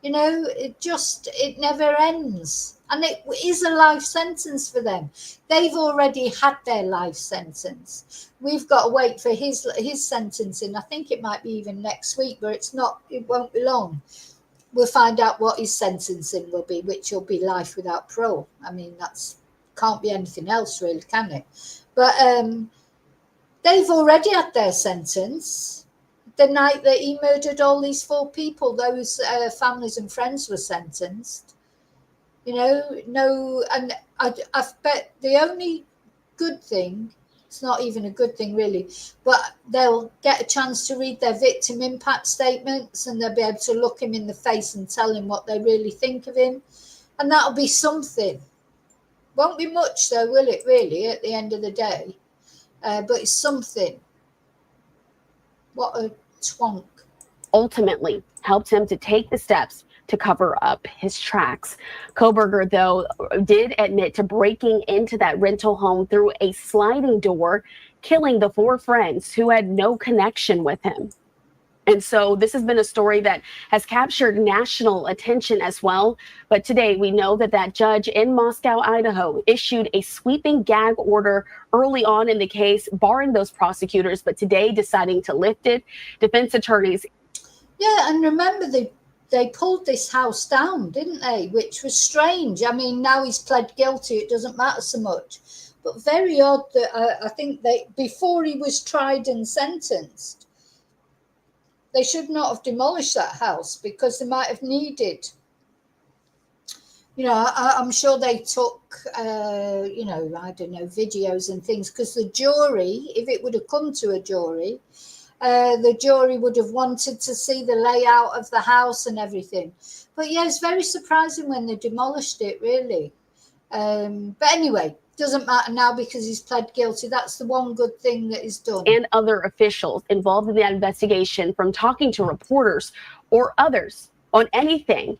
It never ends. And it is a life sentence for them. They've already had their life sentence. We've got to wait for his sentencing. I think it might be even next week, but it won't be long. We'll find out what his sentencing will be, which will be life without parole. I mean, can't be anything else really, can it? But they've already had their sentence. The night that he murdered all these 4 people, those families and friends were sentenced. And I bet the only good thing, it's not even a good thing really, but they'll get a chance to read their victim impact statements, and they'll be able to look him in the face and tell him what they really think of him. And that'll be something. Won't be much though, will it really, at the end of the day? But it's something. What a twonk. Ultimately helped him to take the steps to cover up his tracks. Kohberger, though, did admit to breaking into that rental home through a sliding door, killing the 4 friends who had no connection with him. And so this has been a story that has captured national attention as well. But today we know that judge in Moscow, Idaho, issued a sweeping gag order early on in the case, barring those prosecutors, but today deciding to lift it. Defense attorneys. Yeah, and remember they pulled this house down, didn't they? Which was strange. I mean, now he's pled guilty, it doesn't matter so much. But very odd that I think before he was tried and sentenced, they should not have demolished that house because they might have needed You know, I'm sure they took, you know, I don't know, videos and things, because the jury, if it would have come to a jury, the jury would have wanted to see the layout of the house and everything. But yeah, it's very surprising when they demolished it, really. But anyway, doesn't matter now because he's pled guilty. That's the one good thing that he's done. And other officials involved in that investigation from talking to reporters or others on anything,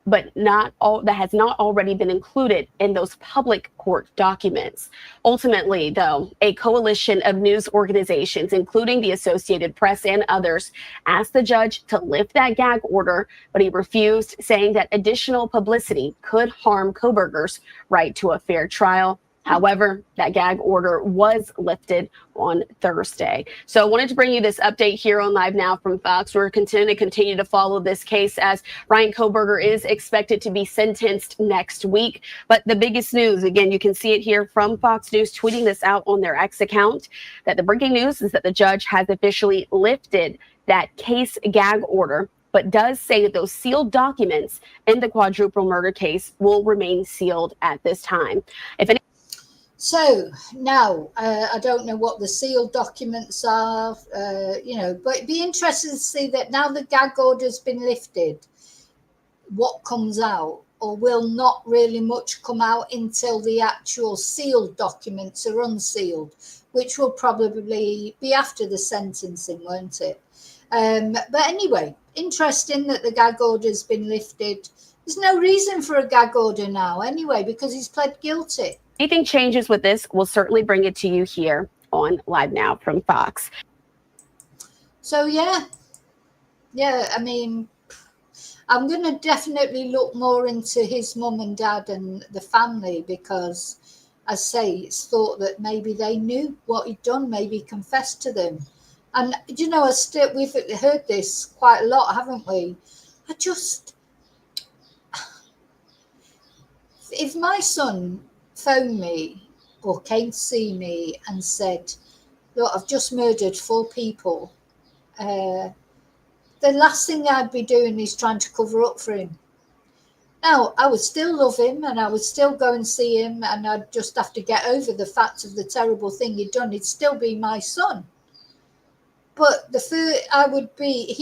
but not all that has not already been included in those public court documents. Ultimately, though, a coalition of news organizations, including the Associated Press and others, asked the judge to lift that gag order, but he refused, saying that additional publicity could harm Kohberger's right to a fair trial. However, that gag order was lifted on Thursday. So I wanted to bring you this update here on Live Now from Fox. We're continue to follow this case as Bryan Kohberger is expected to be sentenced next week. But the biggest news, again, you can see it here from Fox News tweeting this out on their X account, that the breaking news is that the judge has officially lifted that case gag order, but does say that those sealed documents in the quadruple murder case will remain sealed at this time. So now, I don't know what the sealed documents are, you know, but it'd be interesting to see that now the gag order's been lifted, what comes out, or will not really much come out until the actual sealed documents are unsealed, which will probably be after the sentencing, won't it? But anyway, interesting that the gag order's been lifted. There's no reason for a gag order now anyway, because he's pled guilty. Anything changes with this, we'll certainly bring it to you here on Live Now from Fox. So yeah, I mean, I'm going to definitely look more into his mum and dad and the family, because I say it's thought that maybe they knew what he'd done, maybe confessed to them. And you know, we've heard this quite a lot, haven't we? If my son phoned me or came to see me and said, look, I've just murdered 4 people, the last thing I'd be doing is trying to cover up for him. Now, I would still love him and I would still go and see him, and I'd just have to get over the fact of the terrible thing he'd done. He'd still be my son. But I would be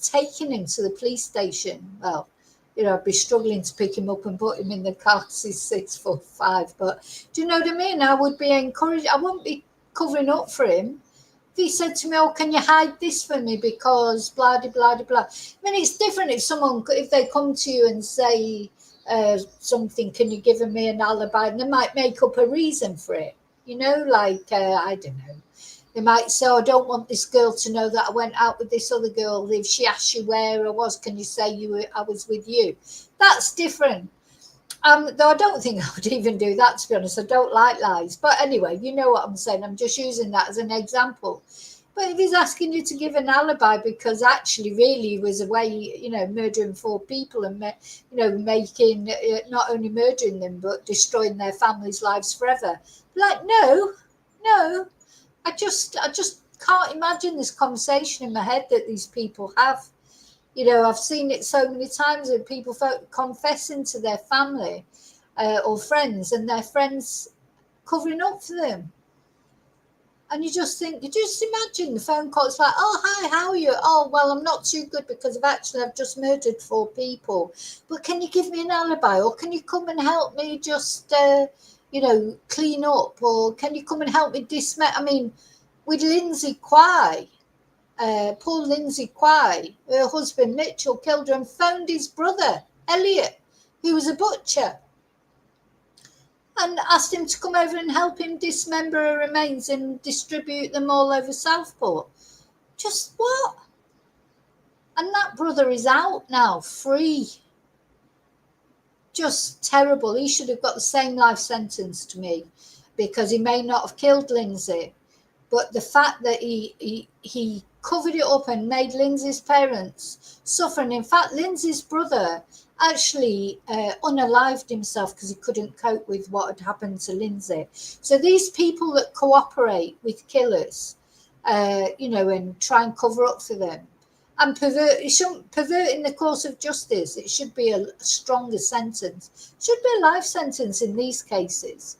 taking him to the police station. Well, you know, I'd be struggling to pick him up and put him in the car because he's 6'5". But do you know what I mean? I would be encouraged. I wouldn't be covering up for him. If he said to me, oh, can you hide this for me because blah, blah, blah, blah. I mean, it's different if they come to you and say something, can you give me an alibi? And they might make up a reason for it. You know, like, I don't know. They might say, oh, I don't want this girl to know that I went out with this other girl. If she asks you where I was, can you say I was with you? That's different. Though I don't think I would even do that, to be honest. I don't like lies. But anyway, you know what I'm saying. I'm just using that as an example. But if he's asking you to give an alibi because actually really he was away, you know, murdering 4 people and, you know, making, not only murdering them, but destroying their families' lives forever. Like, no. I just can't imagine this conversation in my head that these people have. You know, I've seen it so many times with people confessing to their family or friends, and their friends covering up for them. And you just imagine the phone call. It's like, oh, hi, how are you? Oh, well, I'm not too good because I've just murdered 4 people. But can you give me an alibi? Or can you come and help me just, you know, clean up? Or can you come and help me dismantle? I mean, with Lindsay Quay, poor Lindsay Quay, her husband Mitchell killed her and phoned his brother, Elliot, who was a butcher, and asked him to come over and help him dismember her remains and distribute them all over Southport. Just what? And that brother is out now, free. Just terrible. He should have got the same life sentence to me, because he may not have killed Lindsay, but the fact that he covered it up and made Lindsay's parents suffer. And in fact, Lindsay's brother actually unalived himself because he couldn't cope with what had happened to Lindsay. So these people that cooperate with killers, you know, and try and cover up for them, And it shouldn't pervert in the course of justice. It should be a stronger sentence. It should be a life sentence in these cases,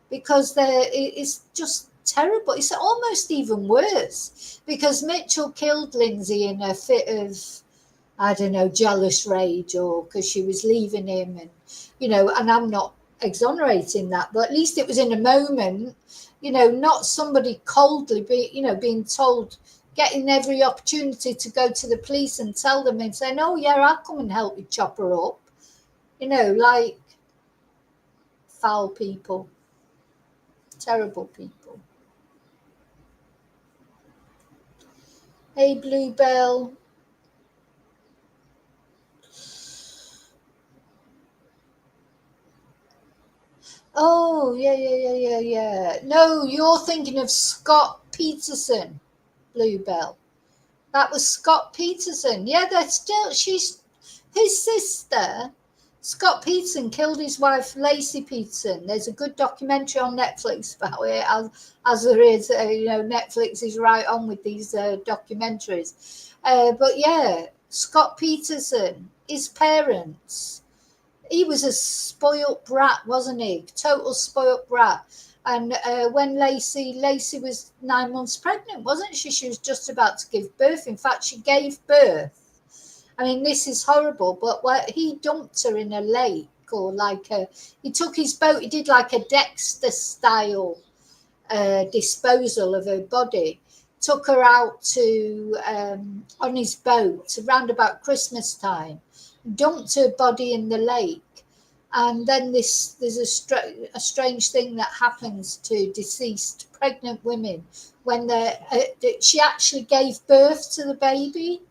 because it's just terrible. It's almost even worse, because Mitchell killed Lindsay in a fit of, I don't know, jealous rage, or because she was leaving him, and and I'm not exonerating that, but at least it was in a moment, not somebody coldly being told, getting every opportunity to go to the police and tell them and saying, oh yeah, I'll come and help you chop her up, like foul people, terrible people. Hey, Bluebell. Oh, yeah. No, you're thinking of Scott Peterson, Bluebell. That was Scott Peterson. Yeah, she's his sister. Scott Peterson killed his wife, Lacey Peterson. There's a good documentary on Netflix about it, as there is. Netflix is right on with these documentaries. But yeah, Scott Peterson, his parents, he was a spoilt brat, wasn't he? Total spoilt brat. And when Lacey was 9 months pregnant, wasn't she? She was just about to give birth. In fact, she gave birth. I mean, this is horrible, but he dumped her in a lake, or he took his boat, he did like a Dexter style disposal of her body, took her out to on his boat around about Christmas time, dumped her body in the lake. And then there's a strange thing that happens to deceased pregnant women when she actually gave birth to the baby.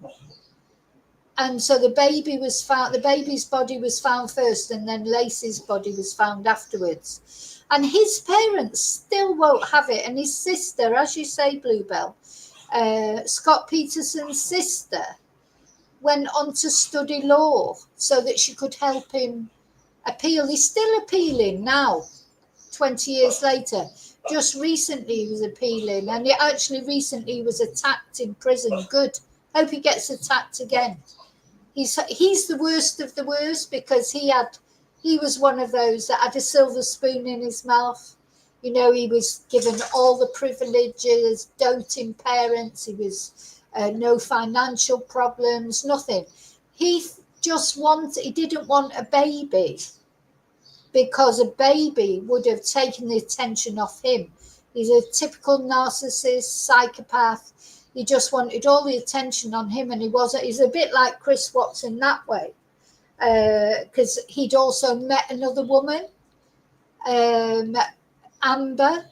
And so the baby's body was found first, and then Lacey's body was found afterwards. And his parents still won't have it. And his sister, as you say, Bluebell, Scott Peterson's sister, went on to study law so that she could help him appeal. He's still appealing now, 20 years later. Just recently he was appealing, and he actually recently was attacked in prison. Good. Hope he gets attacked again. He's the worst of the worst, because he was one of those that had a silver spoon in his mouth. He was given all the privileges, doting parents. He was no financial problems, nothing. He didn't want a baby, because a baby would have taken the attention off him. He's a typical narcissist, psychopath. He just wanted all the attention on him, and he's a bit like Chris Watson that way, because he'd also met another woman, Amber,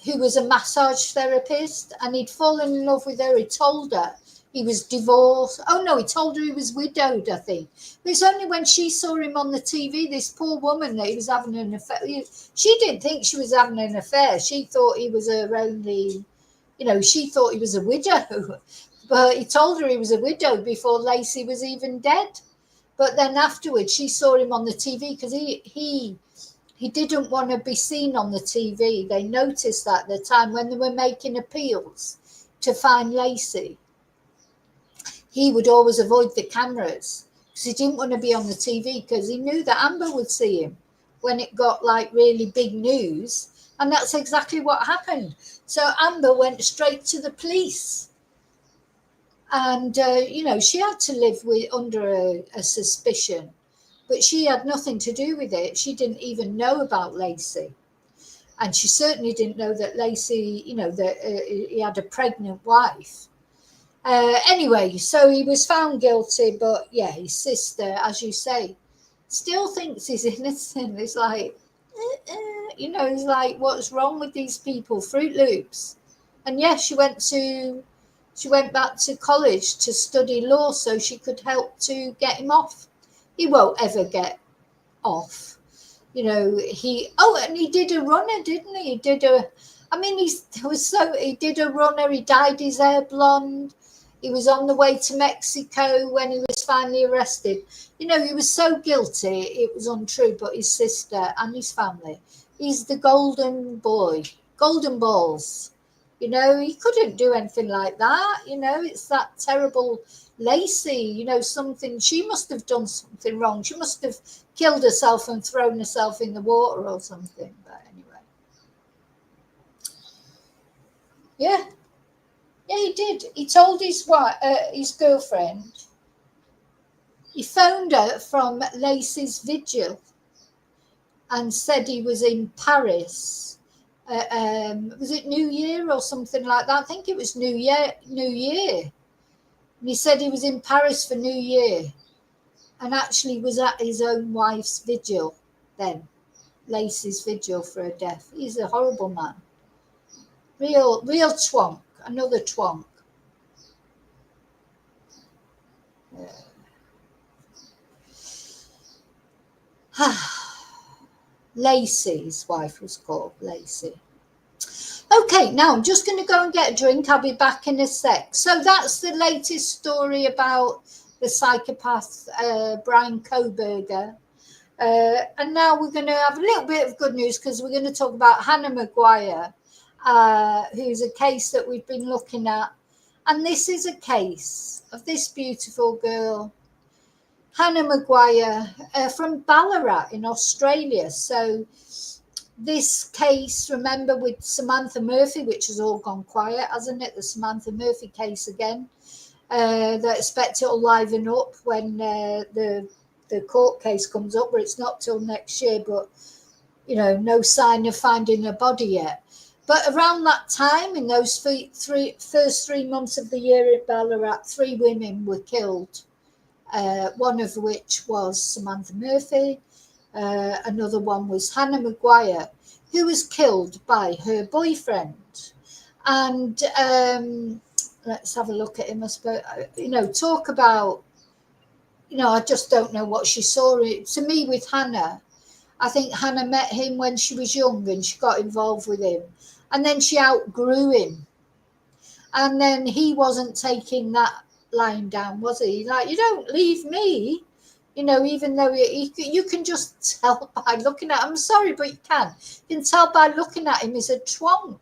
who was a massage therapist, and he'd fallen in love with her. He told her he was divorced. Oh no, he told her he was widowed, I think. But it's only when she saw him on the TV, this poor woman, that he was having an affair. She didn't think she was having an affair. She thought he was her only, she thought he was a widow. But he told her he was a widow before Lacey was even dead. But then afterwards, she saw him on the TV, because he didn't want to be seen on the TV. They noticed that at the time when they were making appeals to find Lacey. He would always avoid the cameras because he didn't want to be on the TV, because he knew that Amber would see him when it got like really big news. And that's exactly what happened. So Amber went straight to the police. And, she had to live under a suspicion, but she had nothing to do with it. She didn't even know about Lacey. And she certainly didn't know that Lacey, that he had a pregnant wife. Anyway, so he was found guilty, but yeah, his sister, as you say, still thinks he's innocent. It's like, it's like, what's wrong with these people? Fruit Loops. And yes, she went back to college to study law so she could help to get him off. He won't ever get off. He did a runner, didn't he? He did a runner. He dyed his hair blonde. He was on the way to Mexico when he was finally arrested. He was so guilty, it was untrue, but his sister and his family, he's the golden boy, golden balls. You know, he couldn't do anything like that. You know, it's that terrible Lacey. You know, something, she must have done something wrong. She must have killed herself and thrown herself in the water or something. But anyway. Yeah. Yeah, he did. He told his wife, his girlfriend, he phoned her from Lacey's vigil and said he was in Paris. Was it New Year or something like that? I think it was New Year. And he said he was in Paris for New Year and actually was at his own wife's vigil then, Lacey's vigil for her death. He's a horrible man. Real twonk, another twonk. Lacey, his wife was called Lacey. Okay, now I'm just going to go and get a drink. I'll be back in a sec. So that's the latest story about the psychopath, Bryan Kohberger. And now we're going to have a little bit of good news because we're going to talk about Hannah Maguire, who's a case that we've been looking at. And this is a case of this beautiful girl, Hannah Maguire, from Ballarat in Australia. So this case, remember, with Samantha Murphy, which has all gone quiet, hasn't it? The Samantha Murphy case again. They expect it'll liven up when the court case comes up, but it's not till next year. But, you know, no sign of finding a body yet. But around that time, in those first 3 months of the year in Ballarat, 3 women were killed, one of which was Samantha Murphy. Another one was Hannah Maguire, who was killed by her boyfriend. And let's have a look at him. I suppose, you know, talk about, you know, I just don't know what she saw. To me, with Hannah, I think Hannah met him when she was young and she got involved with him. And then she outgrew him. And then he wasn't taking that lying down, was he? Like, you don't leave me. You know, even though you can just tell by looking at him. I'm sorry, but you can. You can tell by looking at him he's a twonk.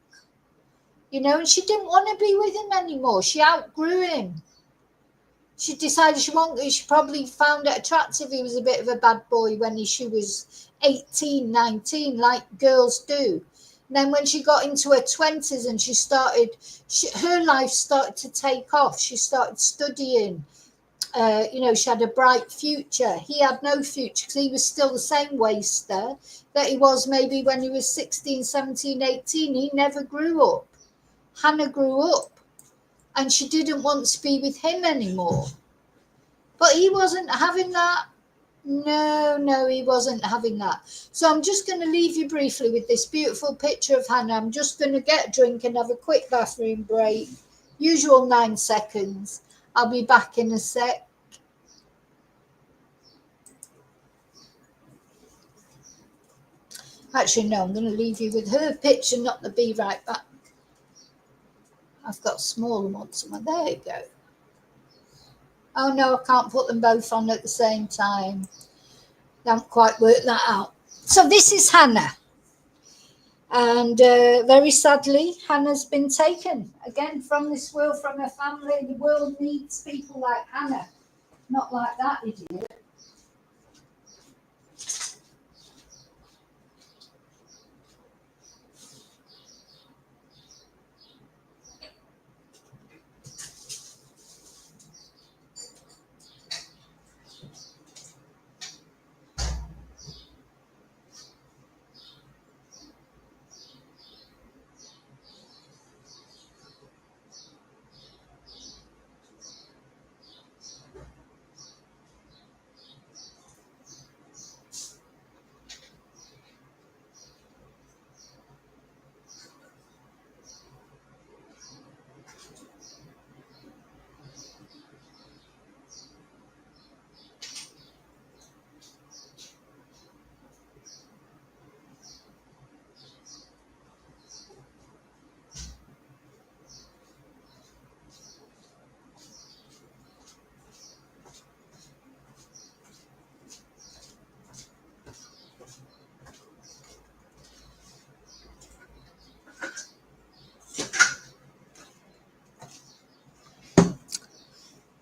You know, and she didn't want to be with him anymore. She outgrew him. She decided she probably found it attractive. He was a bit of a bad boy when she was 18, 19, like girls do. And then when she got into her 20s and her life started to take off. She started studying. You know, she had a bright future. He had no future because he was still the same waster that he was maybe when he was 16, 17, 18. He never grew up. Hannah grew up and she didn't want to be with him anymore. But he wasn't having that. No, he wasn't having that. So I'm just going to leave you briefly with this beautiful picture of Hannah. I'm just going to get a drink and have a quick bathroom break. Usual 9 seconds. I'll be back in a sec. Actually, no, I'm going to leave you with her picture, not the be right back. I've got smaller ones. There you go. Oh, no, I can't put them both on at the same time. I haven't quite worked that out. So this is Hannah. And very sadly, Hannah's been taken again from this world, from her family. The world needs people like Hannah, not like that idiot.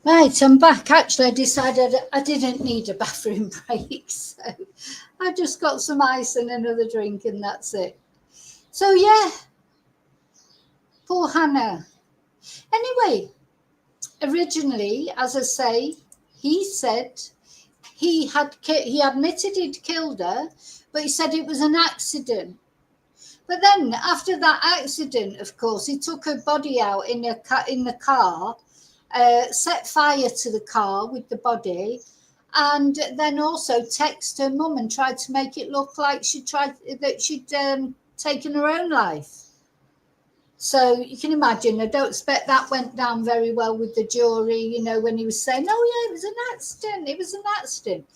Right, I'm back. Actually, I decided I didn't need a bathroom break, so I just got some ice and another drink, and that's it. So, yeah, poor Hannah. Anyway, originally, as I say, he said he admitted he'd killed her, but he said it was an accident. But then, after that accident, of course, he took her body out in the car, set fire to the car with the body, and then also texted her mum and tried to make it look like she'd taken her own life. So you can imagine, I don't expect that went down very well with the jury, you know, when he was saying, oh, yeah, it was an accident. It was an accident.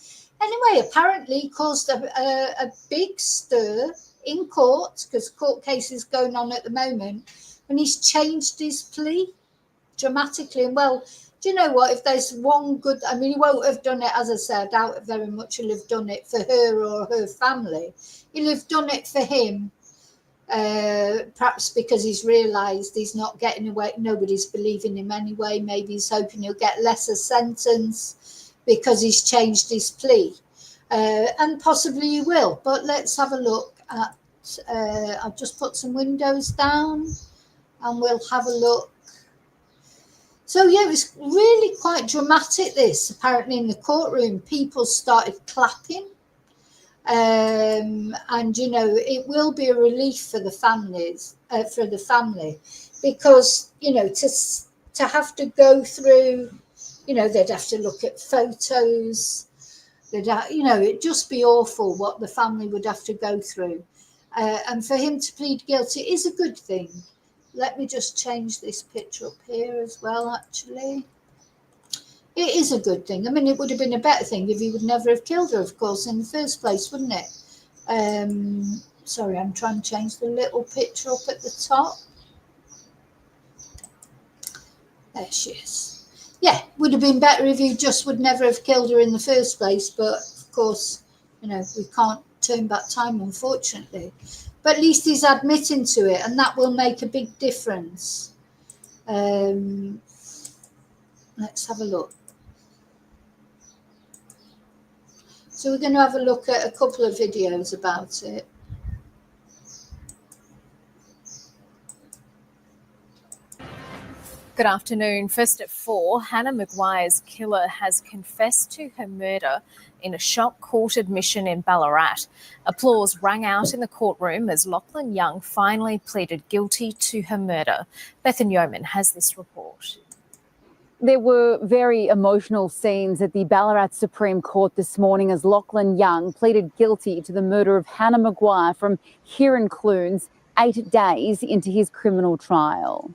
Anyway, apparently he caused a big stir in court, because court case is going on at the moment, and he's changed his plea dramatically. And well, do you know what? If there's one good, I mean, he won't have done it, as I said, I doubt very much he'll have done it for her or her family. He'll have done it for him. Perhaps because he's realised he's not getting away, nobody's believing him anyway. Maybe he's hoping he'll get lesser sentence because he's changed his plea, and possibly he will. But let's have a look at, I've just put some windows down and we'll have a look. So yeah, it was really quite dramatic, this. Apparently in the courtroom, people started clapping. And you know, it will be a relief for the families, because you know, to have to go through, you know, they'd have to look at photos, you know, it'd just be awful what the family would have to go through, and for him to plead guilty is a good thing. Let me just change this picture up here as well. Actually, it is a good thing. I mean, it would have been a better thing if he would never have killed her, of course, in the first place, wouldn't it? Sorry, I'm trying to change the little picture up at the top. There she is. Yeah, would have been better if he just would never have killed her in the first place. But, of course, you know, we can't turn back time, unfortunately. But at least he's admitting to it, and that will make a big difference. Let's have a look. So we're going to have a look at a couple of videos about it. Good afternoon. First at 4, Hannah Maguire's killer has confessed to her murder in a shock court admission in Ballarat. Applause rang out in the courtroom as Lachlan Young finally pleaded guilty to her murder. Bethan Yeoman has this report. There were very emotional scenes at the Ballarat Supreme Court this morning as Lachlan Young pleaded guilty to the murder of Hannah Maguire from Huron Clunes 8 days into his criminal trial.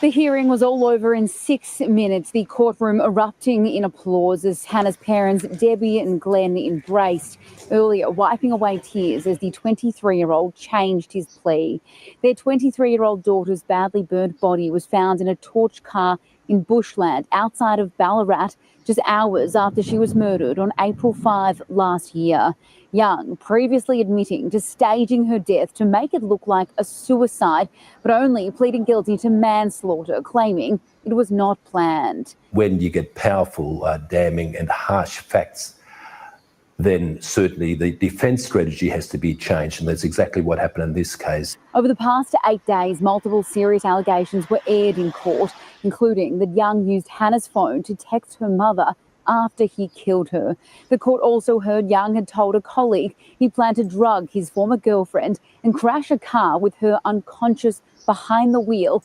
The hearing was all over in 6 minutes, the courtroom erupting in applause as Hannah's parents, Debbie and Glenn, embraced, earlier wiping away tears as the 23-year-old changed his plea. Their 23-year-old daughter's badly burnt body was found in a torch car in bushland outside of Ballarat just hours after she was murdered on April 5 last year. Young previously admitting to staging her death to make it look like a suicide, but only pleading guilty to manslaughter, claiming it was not planned. When you get powerful, damning and harsh facts, then certainly the defence strategy has to be changed, and that's exactly what happened in this case. Over the past 8 days, multiple serious allegations were aired in court, including that Young used Hannah's phone to text her mother after he killed her. The court also heard Young had told a colleague he planned to drug his former girlfriend and crash a car with her unconscious behind the wheel.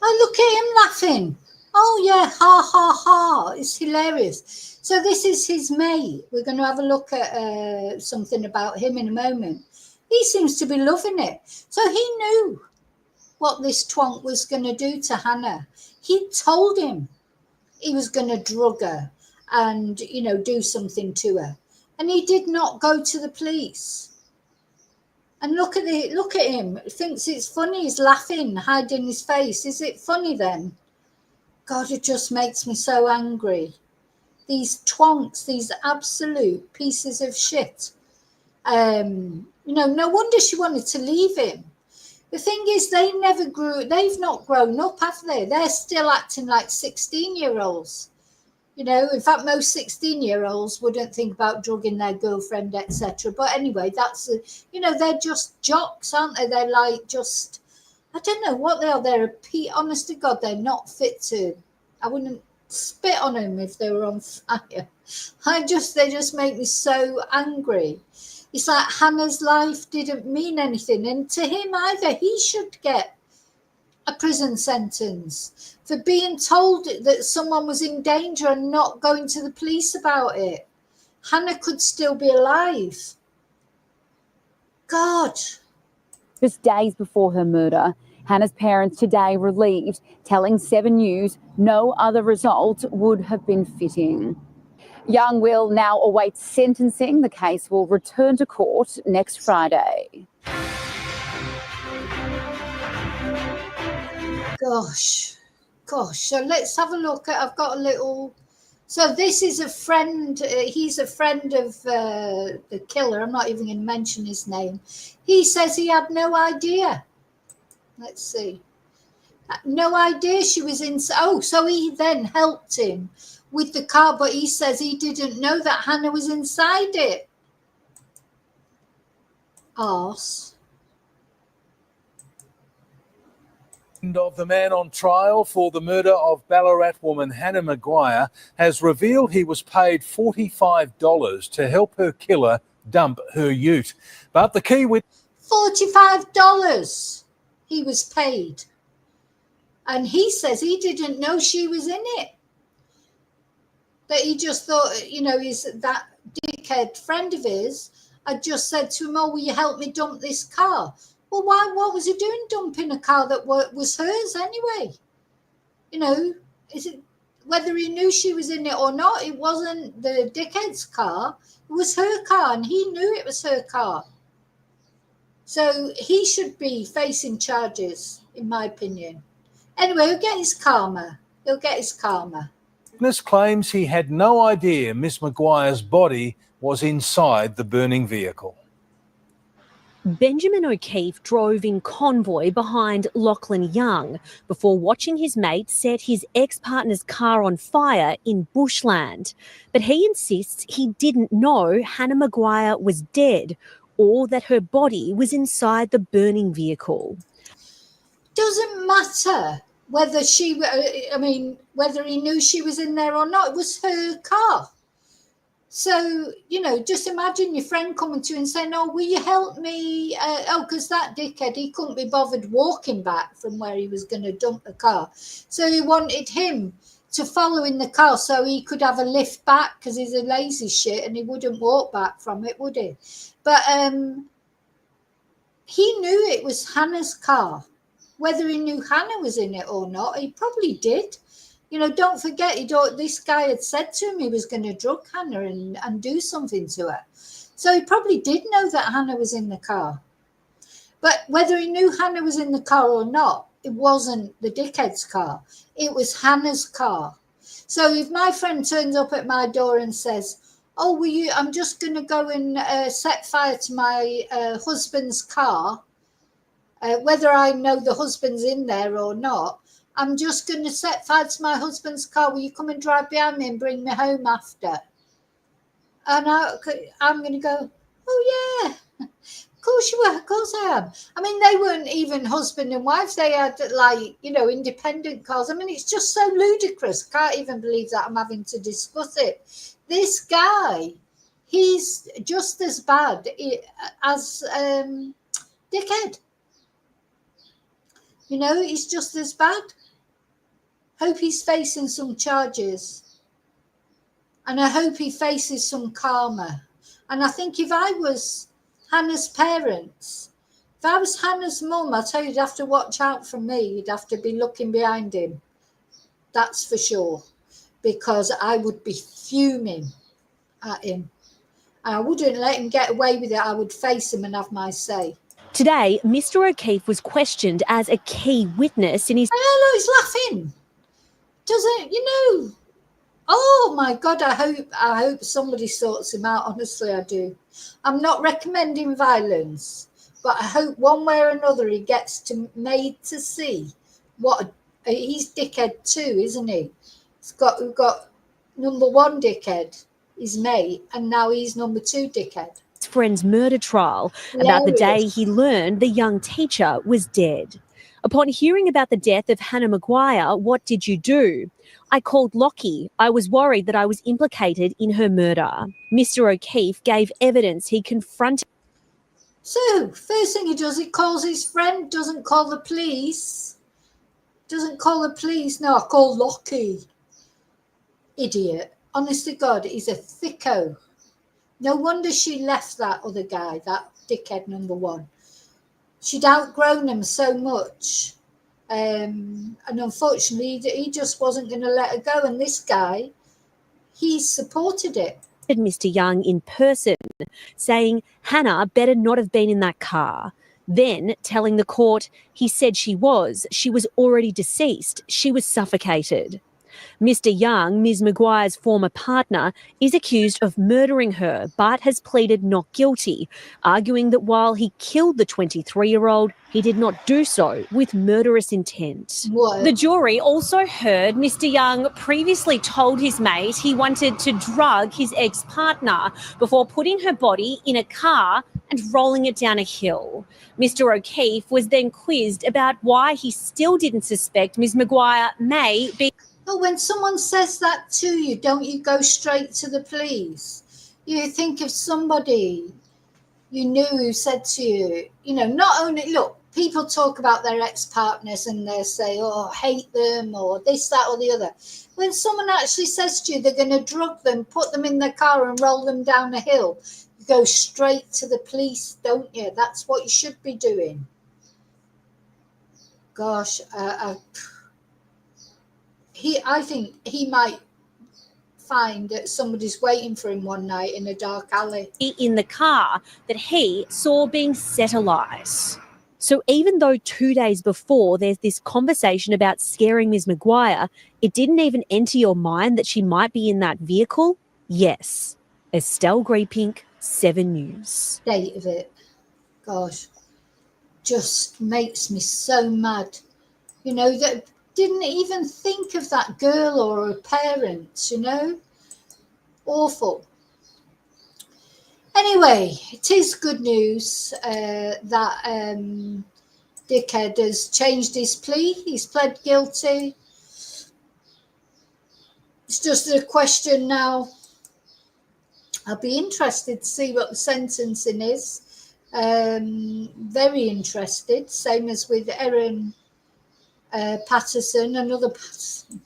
Oh, look at him laughing. Oh, yeah, ha, ha, ha. It's hilarious. So this is his mate. We're going to have a look at something about him in a moment. He seems to be loving it. So he knew what this twonk was going to do to Hannah. He told him he was going to drug her and, you know, do something to her. And he did not go to the police. And look at him. He thinks it's funny. He's laughing, hiding his face. Is it funny then? God, it just makes me so angry. These twonks, these absolute pieces of shit. You know, no wonder she wanted to leave him. The thing is, they've not grown up, have they? They're still acting like 16-year-olds. You know, in fact, most 16-year-olds wouldn't think about drugging their girlfriend, etc. But anyway, they're just jocks, aren't they? They're like just, I don't know what they are. They're honest to God, they're not fit to. I wouldn't spit on them if they were on fire. They just make me so angry. It's like Hannah's life didn't mean anything, and to him either. He should get a prison sentence for being told that someone was in danger and not going to the police about it. Hannah could still be alive. God. Just days before her murder, Hannah's parents today relieved, telling 7 News no other result would have been fitting. Young will now await sentencing. The case will return to court next Friday. Gosh. So let's have a look at, I've got a little, so this is a friend, he's a friend of the killer. I'm not even going to mention his name. He says he had no idea. Let's see. No idea she was in, so he then helped him with the car, but he says he didn't know that Hannah was inside it. Arse. Of the man on trial for the murder of Ballarat woman Hannah Maguire has revealed he was paid $45 to help her killer dump her ute. But the key with $45 he was paid. And he says he didn't know she was in it. That he just thought, that dickhead friend of his had just said to him, oh, will you help me dump this car? Well, why? What was he doing dumping a car that was hers anyway? Is it whether he knew she was in it or not? It wasn't the dickhead's car. It was her car, and he knew it was her car. So he should be facing charges, in my opinion. Anyway, he'll get his karma. Witness claims he had no idea Miss Maguire's body was inside the burning vehicle. Benjamin O'Keefe drove in convoy behind Lachlan Young before watching his mate set his ex-partner's car on fire in bushland. But he insists he didn't know Hannah Maguire was dead or that her body was inside the burning vehicle. Doesn't matter whether whether he knew she was in there or not. It was her car. So, just imagine your friend coming to you and saying, oh, will you help me? Because that dickhead, he couldn't be bothered walking back from where he was going to dump the car. So he wanted him to follow in the car so he could have a lift back because he's a lazy shit and he wouldn't walk back from it, would he? But he knew it was Hannah's car. Whether he knew Hannah was in it or not, he probably did. Don't forget, this guy had said to him he was going to drug Hannah and do something to her. So he probably did know that Hannah was in the car. But whether he knew Hannah was in the car or not, it wasn't the dickhead's car. It was Hannah's car. So if my friend turns up at my door and says, oh, I'm just going to go and set fire to my husband's car, whether I know the husband's in there or not, I'm just going to set fire to my husband's car. Will you come and drive behind me and bring me home after? And I'm going to go, oh, yeah, of course you were. Of course I am. I mean, they weren't even husband and wife. They had, independent cars. I mean, it's just so ludicrous. Can't even believe that I'm having to discuss it. This guy, he's just as bad as dickhead. He's just as bad. Hope he's facing some charges. And I hope he faces some karma. And I think if I was Hannah's parents, if I was Hannah's mum, I tell you, you'd have to watch out for me. You'd have to be looking behind him. That's for sure. Because I would be fuming at him. And I wouldn't let him get away with it. I would face him and have my say. Today, Mr. O'Keefe was questioned as a key witness in his... Hello, he's laughing. Doesn't, oh my God, I hope somebody sorts him out. Honestly, I do. I'm not recommending violence, But I hope one way or another he gets made to see what he's dickhead too, isn't he? We've got number one dickhead, his mate, and now he's number two dickhead. His friend's murder trial about the day he learned the young teacher was dead. Upon hearing about the death of Hannah Maguire, what did you do? I called Lockie. I was worried that I was implicated in her murder. Mr. O'Keefe gave evidence he confronted. So, first thing he does, he calls his friend, doesn't call the police. Doesn't call the police. No, I call Lockie. Idiot. Honest to God, he's a thicko. No wonder she left that other guy, that dickhead number one. She'd outgrown him so much. And unfortunately, he just wasn't going to let her go. And this guy, he supported it. Mr. Young in person, saying Hannah better not have been in that car. Then telling the court he said she was already deceased. She was suffocated. Mr. Young, Ms. Maguire's former partner, is accused of murdering her but has pleaded not guilty, arguing that while he killed the 23-year-old, he did not do so with murderous intent. What? The jury also heard Mr. Young previously told his mate he wanted to drug his ex-partner before putting her body in a car and rolling it down a hill. Mr. O'Keefe was then quizzed about why he still didn't suspect Ms. Maguire may be... Oh, when someone says that to you, don't you go straight to the police? You think of somebody you knew who said to you, not only, look, people talk about their ex-partners and they say, oh, I hate them or this, that or the other. When someone actually says to you they're going to drug them, put them in their car and roll them down a hill, you go straight to the police, don't you? That's what you should be doing. Gosh, I think he might find that somebody's waiting for him one night in a dark alley. In the car that he saw being set alight. So even though 2 days before there's this conversation about scaring Ms. Maguire, it didn't even enter your mind that she might be in that vehicle? Yes. Estelle Greypink, 7 News. State of it. Gosh. Just makes me so mad. That didn't even think of that girl or her parents, Awful. Anyway, it is good news that dickhead has changed his plea. He's pled guilty. It's just a question now. I'll be interested to see what the sentencing is. Very interested, same as with Erin Patterson, another Patterson.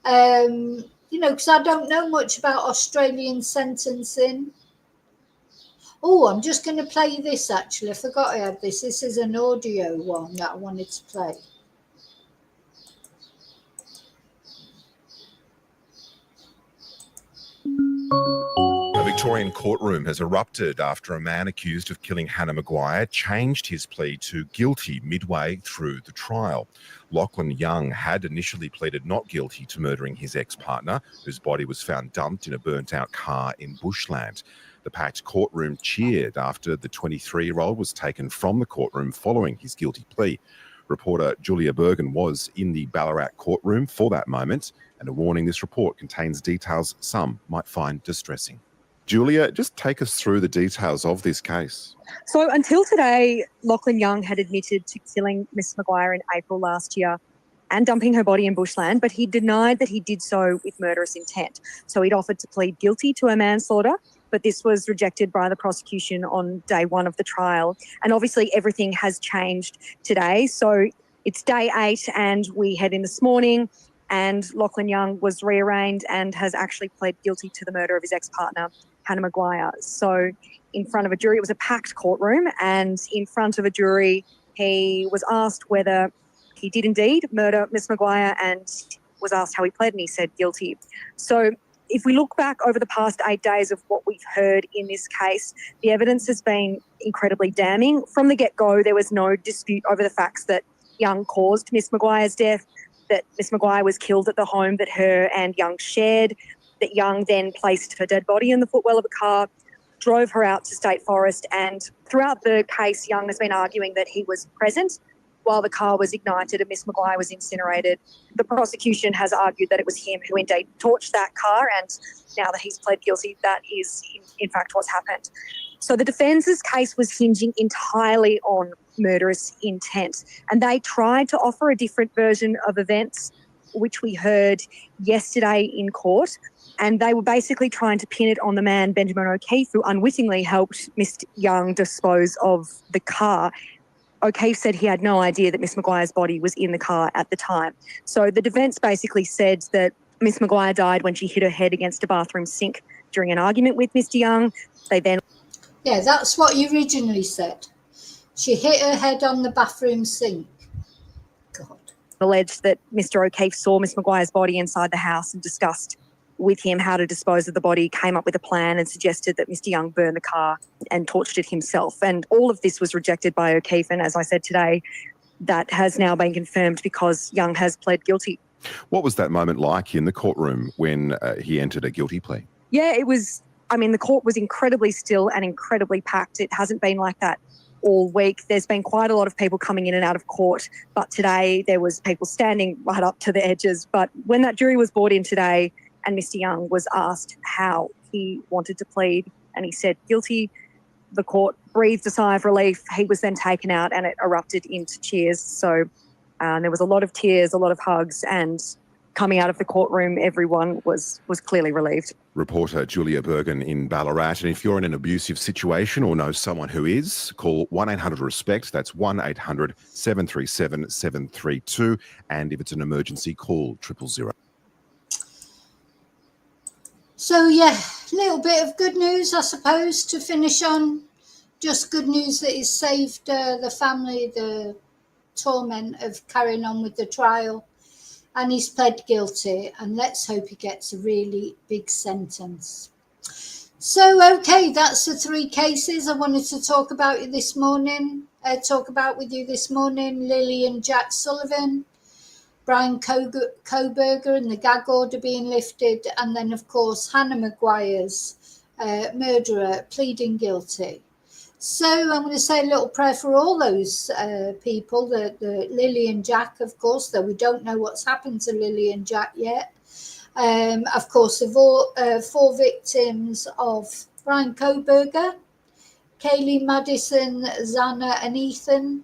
Because I don't know much about Australian sentencing. Oh, I'm just going to play this actually. I forgot I had this. This is an audio one that I wanted to play. A Victorian courtroom has erupted after a man accused of killing Hannah Maguire changed his plea to guilty midway through the trial. Lachlan Young had initially pleaded not guilty to murdering his ex-partner, whose body was found dumped in a burnt-out car in bushland. The packed courtroom cheered after the 23-year-old was taken from the courtroom following his guilty plea. Reporter Julia Bergen was in the Ballarat courtroom for that moment, and a warning: this report contains details some might find distressing. Julia, just take us through the details of this case. So until today, Lachlan Young had admitted to killing Miss Maguire in April last year and dumping her body in bushland, but he denied that he did so with murderous intent. So he'd offered to plead guilty to a manslaughter, but this was rejected by the prosecution on day one of the trial. And obviously everything has changed today. So it's day 8 and we head in this morning, and Lachlan Young was rearraigned and has actually pled guilty to the murder of his ex-partner, Hannah Maguire. So in front of a jury, it was a packed courtroom, and in front of a jury, he was asked whether he did indeed murder Miss Maguire and was asked how he pled, and he said guilty. So if we look back over the past 8 days of what we've heard in this case, the evidence has been incredibly damning. From the get-go, there was no dispute over the facts that Young caused Miss Maguire's death, that Miss Maguire was killed at the home that her and Young shared, that Young then placed her dead body in the footwell of a car, drove her out to State Forest, and throughout the case, Young has been arguing that he was present while the car was ignited and Miss Maguire was incinerated. The prosecution has argued that it was him who indeed torched that car, and now that he's pled guilty, that is in fact what's happened. So the defence's case was hinging entirely on murderous intent, and they tried to offer a different version of events, which we heard yesterday in court, and they were basically trying to pin it on the man, Benjamin O'Keefe, who unwittingly helped Miss Young dispose of the car. O'Keefe said he had no idea that Miss Maguire's body was in the car at the time. So the defence basically said that Miss Maguire died when she hit her head against a bathroom sink during an argument with Mr Young. They then... Yeah, that's what you originally said. She hit her head on the bathroom sink. God. Alleged that Mr O'Keefe saw Miss Maguire's body inside the house and discussed with him how to dispose of the body, came up with a plan and suggested that Mr Young burn the car and torched it himself. And all of this was rejected by O'Keefe, and as I said today, that has now been confirmed because Young has pled guilty. What was that moment like in the courtroom when he entered a guilty plea? Yeah, it was, I mean, the court was incredibly still and incredibly packed. It hasn't been like that all week. There's been quite a lot of people coming in and out of court, but today there was people standing right up to the edges. But when that jury was brought in today and Mr Young was asked how he wanted to plead and he said guilty, the court breathed a sigh of relief. He was then taken out and it erupted into cheers. So there was a lot of tears, a lot of hugs, and coming out of the courtroom, everyone was clearly relieved. Reporter Julia Bergen in Ballarat. And if you're in an abusive situation or know someone who is, call 1-800-RESPECT. That's 1-800-737-732. And if it's an emergency, call 000. So, yeah, a little bit of good news, I suppose, to finish on. Just good news that he's saved the family the torment of carrying on with the trial. And he's pled guilty, and let's hope he gets a really big sentence. So, okay, that's the 3 cases I wanted to talk about with you this morning. Lily and Jack Sullivan, Bryan Kohberger and the gag order being lifted, and then, of course, Hannah Maguire's murderer pleading guilty. So I'm going to say a little prayer for all those people, the Lily and Jack, of course, though we don't know what's happened to Lily and Jack yet. Of course, of all 4 victims of Bryan Kohberger, Kaylee, Madison, Zana and Ethan.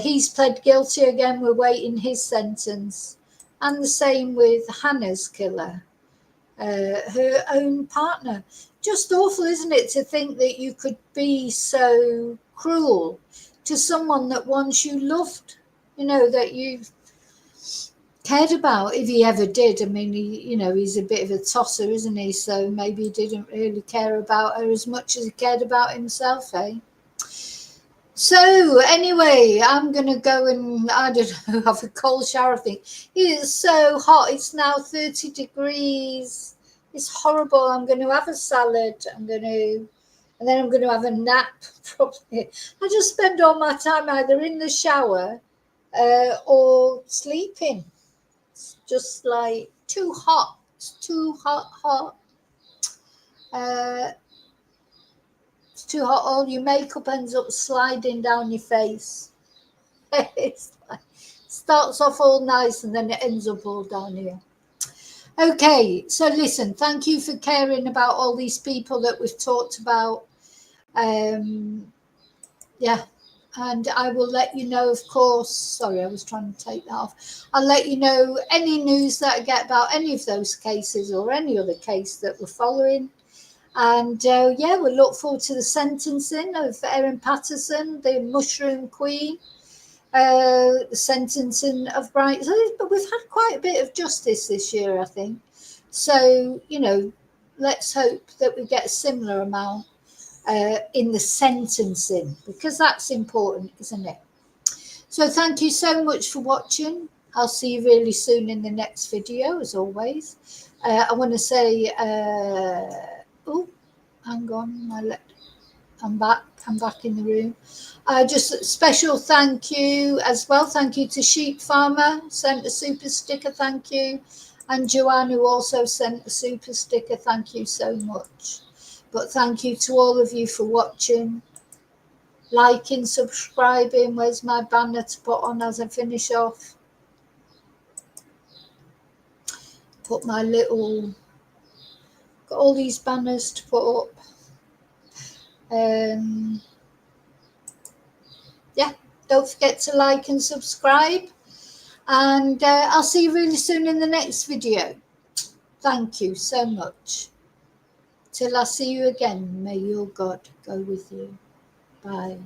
He's pled guilty again. We're waiting his sentence. And the same with Hannah's killer, her own partner. Just awful, isn't it, to think that you could be so cruel to someone that once you loved, that you cared about, if he ever did. I mean, he's a bit of a tosser, isn't he? So maybe he didn't really care about her as much as he cared about himself, eh? So anyway, I'm going to go and, I don't know, have a cold shower, I think. It is so hot. It's now 30 degrees. It's horrible. I'm going to have a salad. And then I'm going to have a nap, probably. I just spend all my time either in the shower or sleeping. It's just like too hot. It's too hot. It's too hot. All your makeup ends up sliding down your face. It's like, starts off all nice and then it ends up all down here. Okay, so listen, thank you for caring about all these people that we've talked about. Yeah, and I will let you know, of course. Sorry, I was trying to take that off. I'll let you know any news that I get about any of those cases or any other case that we're following. And yeah, we'll look forward to the sentencing of Erin Patterson, the Mushroom Queen. The sentencing of Bryan. But we've had quite a bit of justice this year, I think. So, let's hope that we get a similar amount in the sentencing, because that's important, isn't it? So thank you so much for watching. I'll see you really soon in the next video, as always. I want to say, oh, hang on, I'm back in the room. Just a special thank you as well. Thank you to Sheep Farmer, sent a super sticker, thank you. And Joanne, who also sent a super sticker, thank you so much. But thank you to all of you for watching, liking, subscribing. Where's my banner to put on as I finish off? Put my little, got all these banners to put up. Yeah, don't forget to like and subscribe, and I'll see you really soon in the next video. Thank you so much. Till I see you again, may your God go with you. Bye.